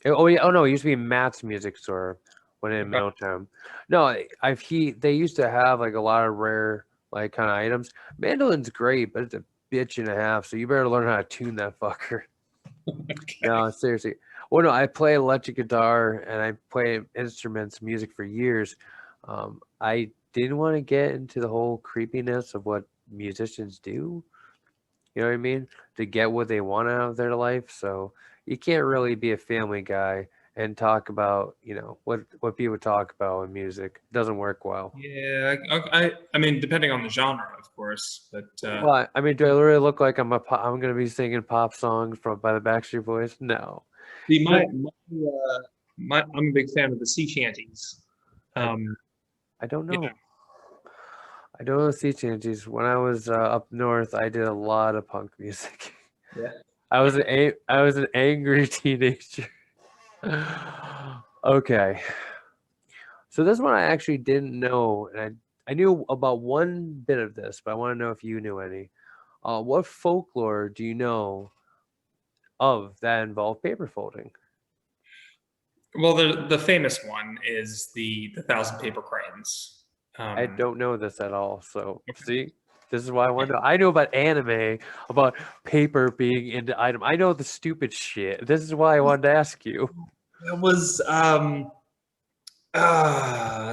Oh yeah, oh no, it used to be Matt's Music Store when in Okay. Middletown. No, they used to have like a lot of rare like kind of items. Mandolin's great, but it's a bitch and a half. So you better learn how to tune that fucker. Okay. No, seriously. Well, no, I play electric guitar and I play instruments, music for years. I didn't want to get into the whole creepiness of what musicians do. You know what I mean? To get what they want out of their life. So you can't really be a family guy and talk about, what people talk about in music. It doesn't work well. Yeah, I mean, depending on the genre, of course, but Well, I mean, do I really look like I'm gonna be singing pop songs from by the Backstreet Boys? No. see, But I'm a big fan of the sea shanties. I Um, I don't yeah, know. I don't know sea changes. When I was up north, I did a lot of punk music. yeah. I was an angry teenager. Okay, so this one I actually didn't know, and I knew about one bit of this, but I want to know if you knew any. What folklore do you know of that involved paper folding? Well, the famous one is the Thousand Paper Cranes. I Um, don't know this at all. So see, this is why I want to know. I know about anime, about paper being into item. I know the stupid shit. This is why I wanted to ask you. it was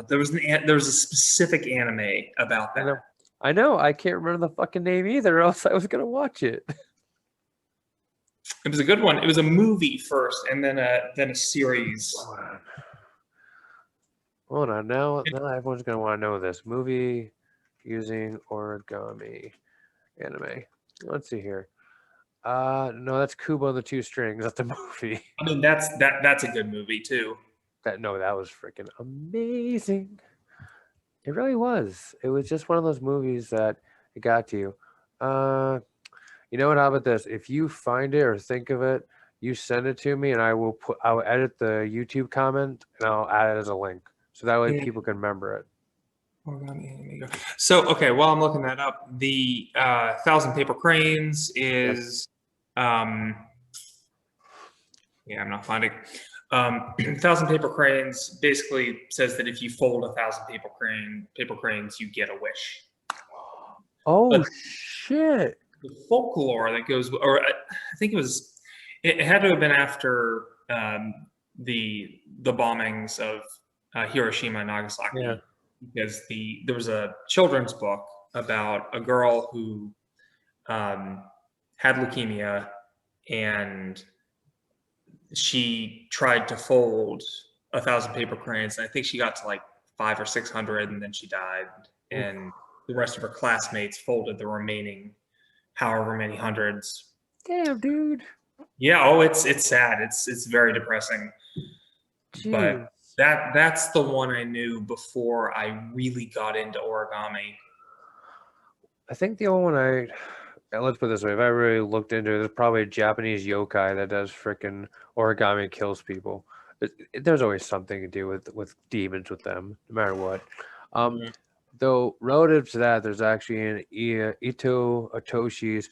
there was a specific anime about I know. that. I know. I can't remember the fucking name either, or else I was gonna watch it. It was a good one. It was a movie first, and then a series. Hold on. Hold on. Now everyone's gonna want to know this movie using origami anime. Let's see here. No, that's Kubo and the Two Strings. That's the movie. I mean, that's a good movie too. That was freaking amazing. It really was. It was just one of those movies that it got to you. You know what? How about this? If you find it or think of it, you send it to me, and I will edit the YouTube comment and I'll add it as a link, so that way Yeah. people can remember it. Origami anime. So okay, while I'm looking that up, the Thousand Paper Cranes Yep. is um, yeah, I'm not finding. Thousand Paper Cranes basically says that if you fold 1,000 paper cranes, you get a wish. Oh But shit! the folklore that goes, or I think it had to have been after the bombings of Hiroshima and Nagasaki, Yeah. because there was a children's book about a girl who had leukemia, and she tried to fold 1,000 paper cranes. And I think she got to like 500 or 600, and then she died. Oof. And the rest of her classmates folded the remaining however many hundreds. Damn, dude. Yeah, oh, it's sad. It's very depressing. But Jeez. that's the one I knew before I really got into origami. I think the only one let's put it this way: if I really looked into it, there's probably a Japanese yokai that does freaking origami and kills people. There's always something to do with demons with them, no matter what. Um, Mhm. Though relative to that, there's actually an Ito Atoshi's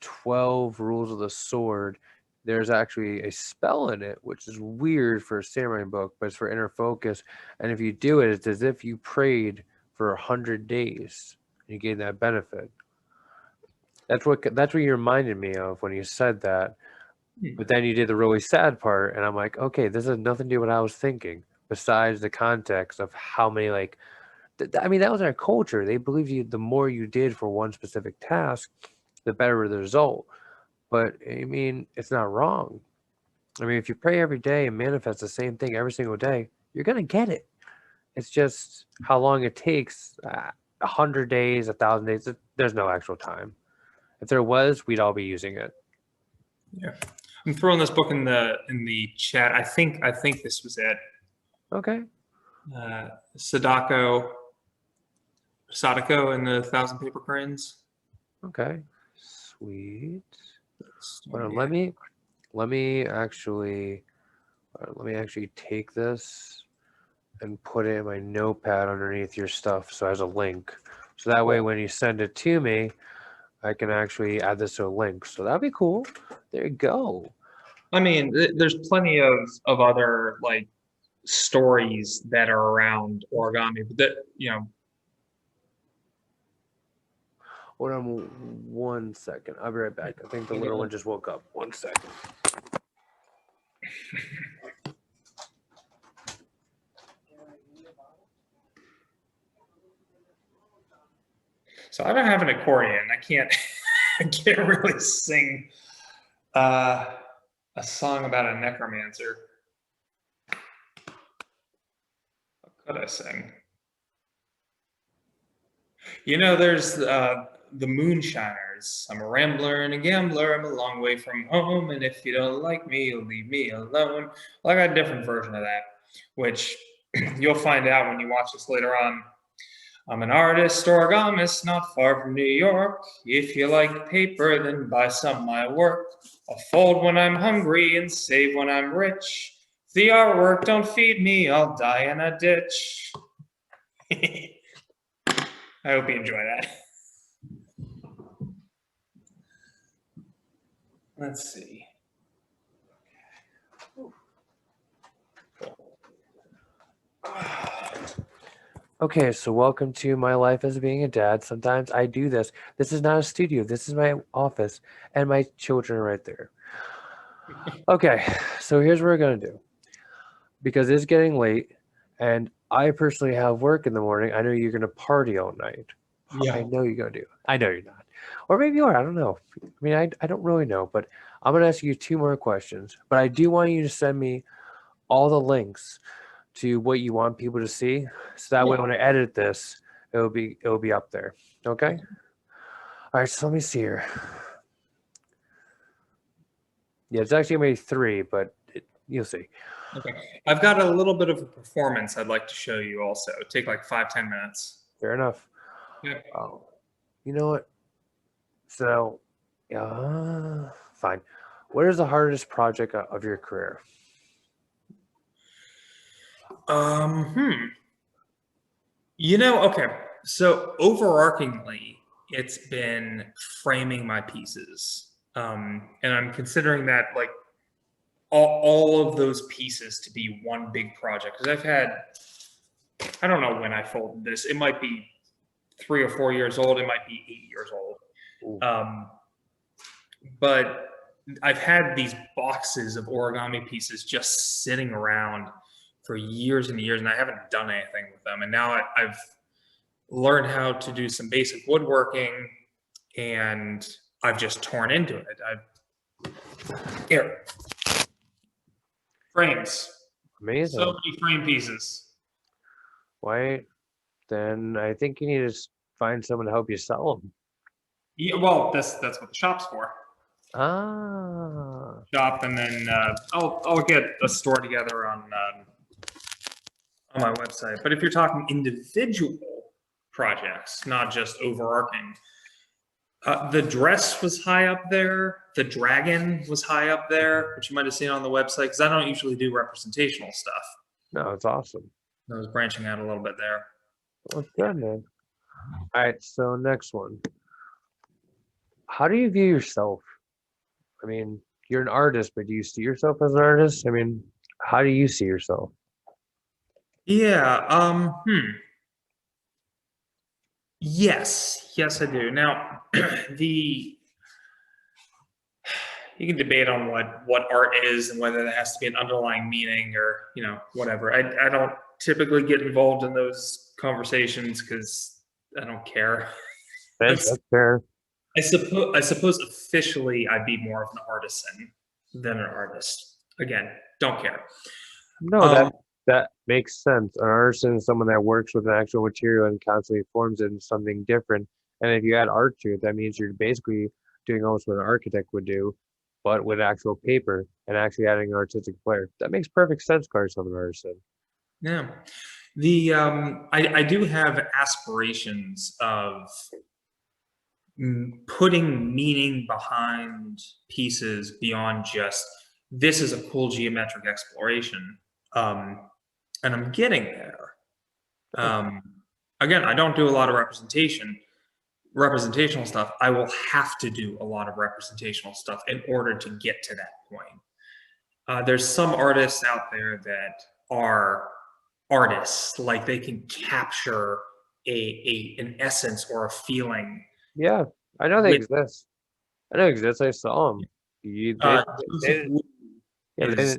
12 Rules of the Sword. There's actually a spell in it, which is weird for a samurai book, but it's for inner focus. And if you do it, it's as if you prayed for 100 days. And you gain that benefit. That's what you reminded me of when you said that. Hmm. But then you did the really sad part, and I'm like, okay, this has nothing to do with what I was thinking. Besides the context of how many I mean, that was our culture. They believed you the more you did for one specific task, the better the result. But I mean, it's not wrong. I mean, if you pray every day and manifest the same thing every single day, you're gonna get it. It's just how long it takes. 100 days, 1,000 days. There's no actual time. If there was, we'd all be using it. Yeah, I'm throwing this book in the chat. I think this was it. Okay. Sadako and the Thousand Paper Cranes. Okay. Sweet. Hold on, Yeah. let me actually take this and put it in my notepad underneath your stuff so as a link. So that way when you send it to me, I can actually add this to a link. So that'd be cool. There you go. I mean, there's plenty of other like stories that are around origami, but that, you know. Hold on 1 second. I'll be right back. I think the little one just woke up. 1 second. So I don't have an accordion. I can't I can't really sing a song about a necromancer. What could I sing? You know, there's the Moonshiners. I'm a rambler and a gambler. I'm a long way from home, and if you don't like me, you'll leave me alone. Well, I got a different version of that, which you'll find out when you watch this later on. I'm an artist, origamist, not far from New York. If you like paper, then buy some of my work. I'll fold when I'm hungry and save when I'm rich. If the artwork don't feed me, I'll die in a ditch. I hope you enjoy that. Let's see. Okay, so welcome to my life as being a dad. Sometimes I do this. This is not a studio. This is my office, and my children are right there. Okay, so here's what we're going to do. Because it's getting late, and I personally have work in the morning, I know you're going to party all night. Yeah. I know you're going to do. I know you're not. Or maybe you are. I don't know. I mean, I don't really know, but I'm going to ask you 2 more questions. But I do want you to send me all the links to what you want people to see, so that way when I edit this, it'll be up there. Okay. All right. So let me see here. Yeah, it's actually gonna be 3, but you'll see. Okay. I've got a little bit of a performance I'd like to show you also. Take like 5-10 minutes. Fair enough. Yeah. Oh, you know what? So, fine. What is the hardest project of your career? You know, okay. So overarchingly, it's been framing my pieces. And I'm considering that like all of those pieces to be one big project. Because I've had, I don't know when I folded this. It might be 3 or 4 years old. It might be 8 years old. But I've had these boxes of origami pieces just sitting around for years and years, and I haven't done anything with them. And now I've learned how to do some basic woodworking, and I've just torn into it. Here, frames. Amazing. So many frame pieces. Why? Then I think you need to find someone to help you sell them. Yeah, well, that's what the shop's for. Ah. Shop, and then I'll get a store together on my website. But if you're talking individual projects, not just overarching, the dress was high up there. The dragon was high up there, which you might have seen on the website, because I don't usually do representational stuff. No, it's awesome. I was branching out a little bit there. Well, good, man. All right, so next one. How do you view yourself? I mean, you're an artist, but do you see yourself as an artist? I mean, how do you see yourself? Yeah. Yes, I do. Now, you can debate on what art is and whether there has to be an underlying meaning or whatever. I don't typically get involved in those conversations because I don't care. That's fair. I suppose officially I'd be more of an artisan than an artist. Again, don't care. No, that makes sense. An artisan is someone that works with an actual material and constantly forms it into something different. And if you add art to it, that means you're basically doing almost what an architect would do, but with actual paper and actually adding an artistic flair. That makes perfect sense, calling someone an artisan. Yeah. I do have aspirations of putting meaning behind pieces beyond just this is a cool geometric exploration. and I'm getting there. Again, I don't do a lot of representational stuff. I will have to do a lot of representational stuff in order to get to that point. There's some artists out there that are artists, like they can capture an essence or a feeling. Yeah, I know they With, exist. I know they exist. I saw them. Joseph Wood Yeah, is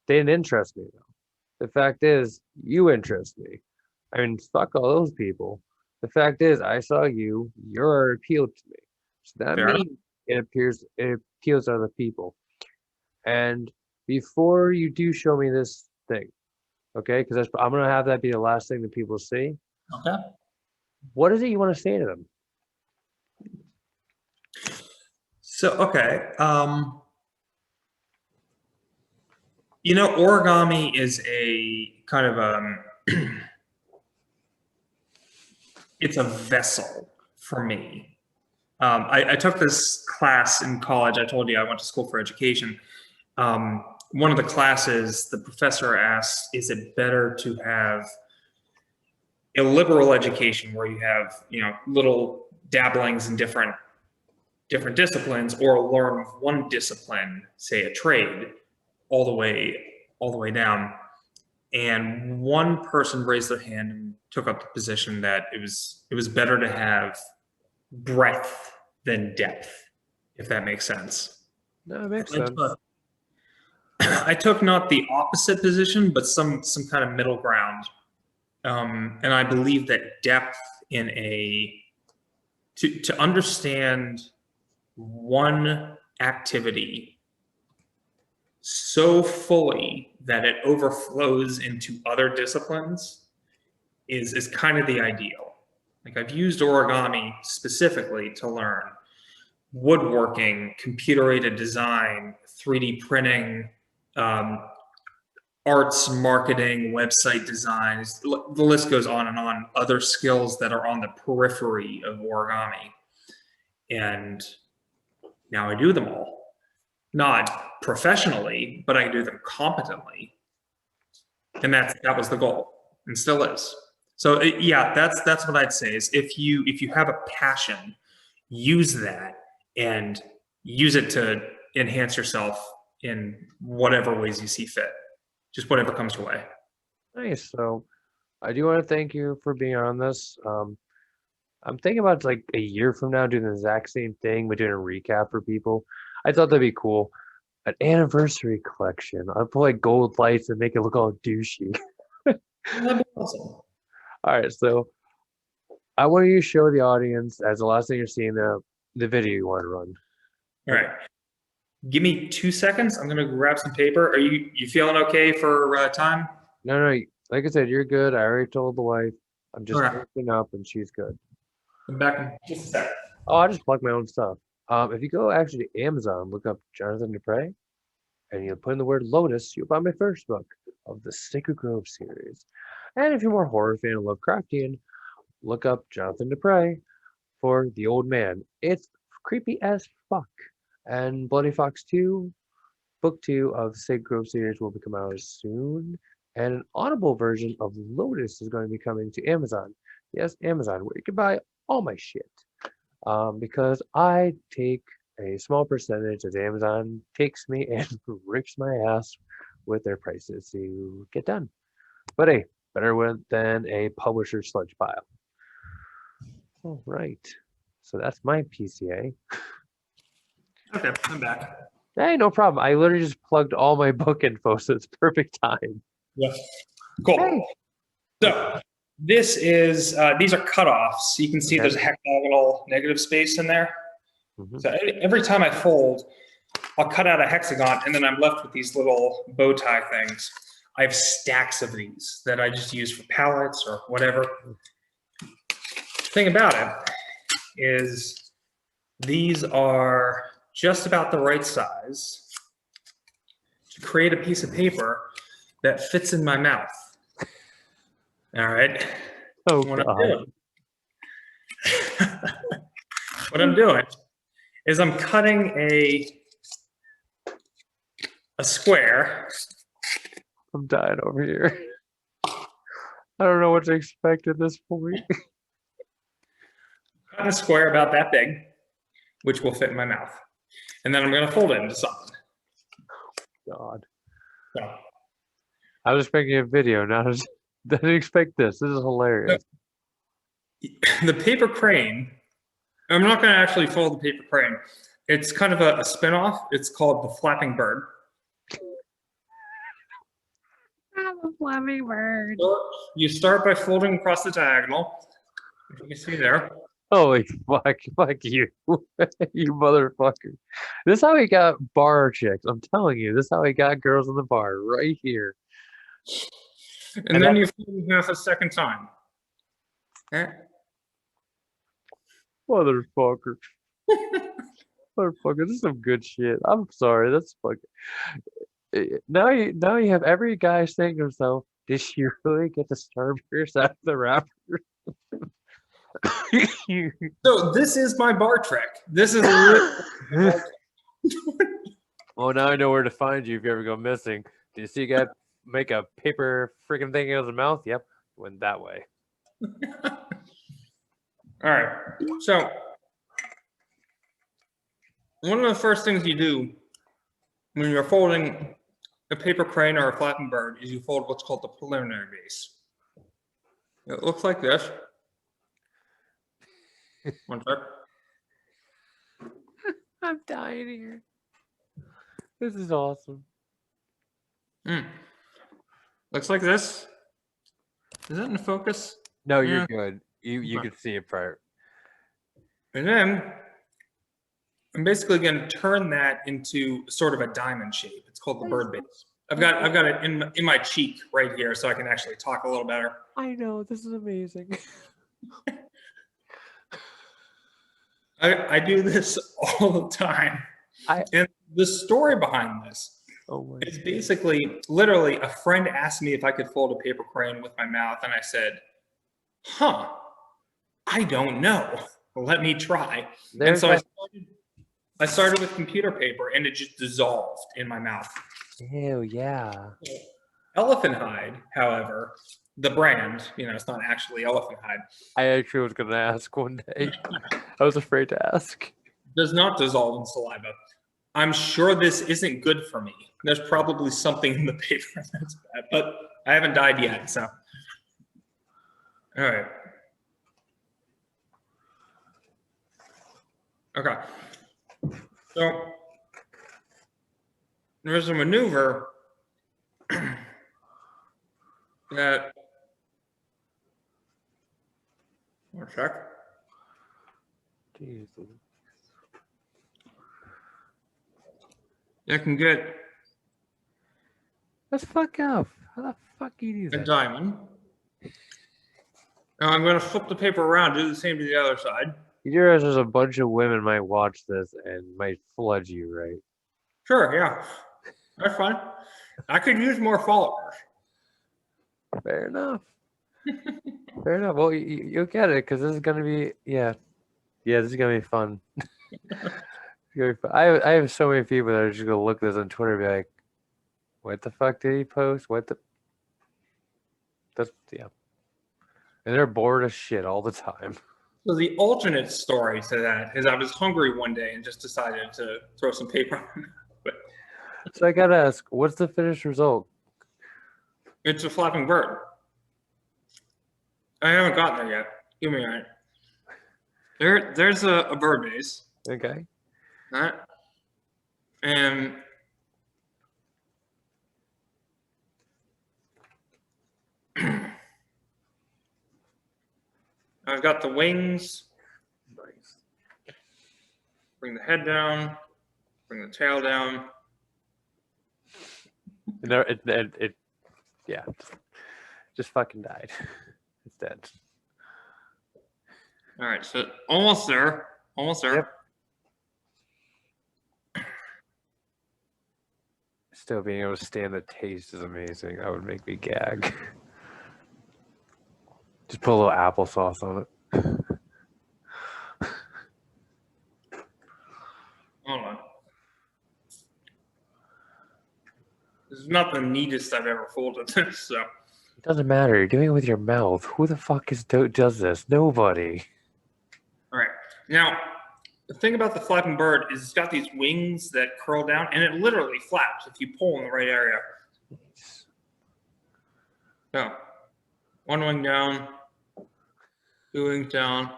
they didn't interest me though. The fact is, you interest me. I mean, fuck all those people. The fact is, I saw you. Your art appealed to me. So that fair enough. means it appeals to other people. And before you do show me this thing, okay? Because I'm gonna have that be the last thing that people see. Okay. What is it you want to say to them? So, okay. Origami is a kind of it's a vessel for me. I took this class in college. I told you I went to school for education. One of the classes, the professor asked, is it better to have a liberal education where you have, little dabblings in different disciplines, or learn one discipline, say a trade, all the way down? And one person raised their hand and took up the position that it was better to have breadth than depth, if that makes sense. No, it makes sense. I took not the opposite position, but some kind of middle ground. And I believe that depth to understand one activity so fully that it overflows into other disciplines is kind of the ideal. Like, I've used origami specifically to learn woodworking, computer-aided design, 3D printing, arts, marketing, website designs. The list goes on and on. Other skills that are on the periphery of origami. And now I do them all. Not professionally, but I do them competently. And that was the goal, and still is. So yeah, that's what I'd say is if you have a passion, use that and use it to enhance yourself in whatever ways you see fit. Just whatever comes your way. Nice. So I do want to thank you for being on this. I'm thinking about like a year from now doing the exact same thing, but doing a recap for people. I thought that'd be cool. An anniversary collection. I'd put like gold lights and make it look all douchey. That'd be awesome. All right, so I want you to show the audience as the last thing you're seeing the video you want to run. All right. Give me 2 seconds. I'm gonna grab some paper. Are you feeling okay for time? No, like I said, you're good. I already told the wife. I'm just Okay. looking up and she's good. I'm back in just a sec. Oh, I just plug my own stuff. If you go actually to Amazon, look up Jonathan Dupre, and you put in the word Lotus, you'll find my first book of the Sacred Grove series. And if you're more horror fan and Lovecraftian, look up Jonathan Dupre for The Old Man. It's creepy as fuck. And Bloody Fox 2, book 2 of the Sacred Grove series will be coming out soon. And an audible version of Lotus is going to be coming to Amazon. Yes, Amazon, where you can buy all my shit. Because I take a small percentage as Amazon takes me and rips my ass with their prices to get done. But hey, better than a publisher sludge pile. All right. So that's my PCA. Okay, I'm back. Hey, no problem. I literally just plugged all my book info, so it's perfect time. Yeah. Cool. Hey. So this is these are cutoffs. You can see Okay. there's a hexagonal negative space in there. Mhm. So every time I fold, I'll cut out a hexagon, and then I'm left with these little bow tie things. I have stacks of these that I just use for palettes or whatever. Thing about it is these are just about the right size to create a piece of paper that fits in my mouth. All right. Oh, What God. I'm doing is I'm cutting a square. I'm dying over here. I don't know what to expect at this point. Cut a square about that big, which will fit in my mouth. And then I'm going to fold it into something. God. So, I was expecting a video, now I didn't expect this. This is hilarious. the paper crane, I'm not going to actually fold the paper crane. It's kind of a spin-off. It's called the flapping bird. I'm a flapping bird. So you start by folding across the diagonal. If you can see there. Holy fuck you. You motherfucker. This is how he got bar chicks. I'm telling you, this is how he got girls in the bar, right here. And then you fold in half a second time. Okay. Motherfucker. Motherfucker, this is some good shit. I'm sorry, that's fucking. Now you have every guy saying to himself, did she really get the Starburst out of the wrapper? So this is my bar trick. This is Well, now I know where to find you if you ever go missing. Do you see a guy make a paper freaking thing out of his mouth? Yep, went that way. All right. So one of the first things you do when you're folding a paper crane or a flapping bird is you fold what's called the preliminary base. It looks like this. One sec. I'm dying here. This is awesome. Looks like this. Is that in focus? No, you're good. You Okay. can see it prior. And then I'm basically going to turn that into sort of a diamond shape. It's called the bird base. I've got it in my cheek right here, so I can actually talk a little better. I know, this is amazing. I do this all the time. And the story behind this is basically, literally, a friend asked me if I could fold a paper crane with my mouth, and I said, huh, I don't know. Let me try. And so I started with computer paper, and it just dissolved in my mouth. Ew, yeah. Elephant hide, however, the brand, it's not actually elephant hide. I actually was going to ask one day. I was afraid to ask. Does not dissolve in saliva. I'm sure this isn't good for me. There's probably something in the paper that's bad, but I haven't died yet, so. All right. Okay. So there's a maneuver that, one sec. Jesus. That can get Let's fuck up. How the fuck do you do a that? diamond. Now I'm going to flip the paper around, do the same to the other side. You realize there's a bunch of women might watch this and might flood you, right? Sure, yeah. That's fine. I could use more followers. Fair enough. Fair enough. Well, you'll get it because this is gonna be this is gonna be fun. I have so many people that are just gonna look at this on Twitter and be like, "What the fuck did he post? What the?" That's and they're bored as shit all the time. So the alternate story to that is I was hungry one day and just decided to throw some paper on it. So I gotta ask, what's the finished result? It's a flapping bird. I haven't gotten there yet. Give me a minute. There's a bird base. Okay. All right. And I've got the wings. Nice. Bring the head down. Bring the tail down. It just fucking died. It's dead. All right, so almost there. Almost there. Yep. Still being able to stand the taste is amazing. That would make me gag. Just put a little applesauce on it. Hold on. This is not the neatest I've ever folded this, so. It doesn't matter. You're doing it with your mouth. Who the fuck does this? Nobody. All right. Now, the thing about the flapping bird is it's got these wings that curl down, and it literally flaps if you pull in the right area. So, one wing down, two wings down.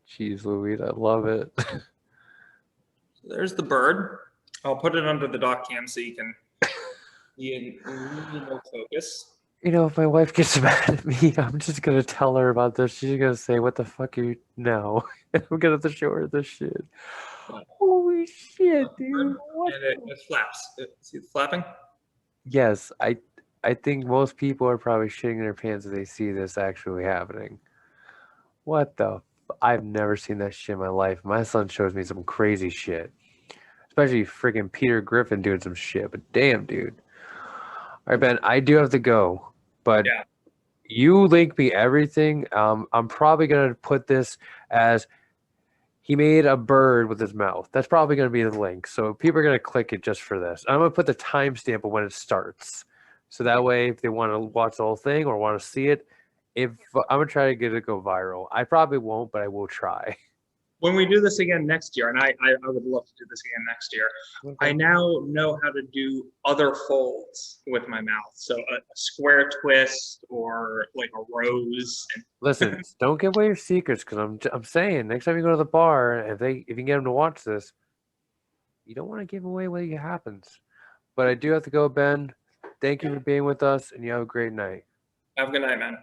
Jeez Louise, I love it. There's the bird. I'll put it under the dock cam so you can see in no focus. You know, if my wife gets mad at me, I'm just gonna tell her about this. She's gonna say, "What the fuck are you now?" I'm gonna have to show her this shit. Holy shit, dude! What? And it flaps. See the flapping? Yes, I think most people are probably shitting their pants if they see this actually happening. What the? I've never seen that shit in my life. My son shows me some crazy shit, especially freaking Peter Griffin doing some shit. But damn, dude. All right, Ben, I do have to go, but Yeah. you link me everything. I'm probably gonna put this as he made a bird with his mouth. That's probably gonna be the link. So people are gonna click it just for this. I'm gonna put the timestamp of when it starts, so that way if they want to watch the whole thing or want to see it, if I'm gonna try to get it to go viral. I probably won't, but I will try. When we do this again next year, and I would love to do this again next year, I now know how to do other folds with my mouth. So a square twist or like a rose. And Listen, don't give away your secrets because I'm saying next time you go to the bar, if you can get them to watch this, you don't want to give away what happens. But I do have to go, Ben. Thank you for being with us, and you have a great night. have a good night, man.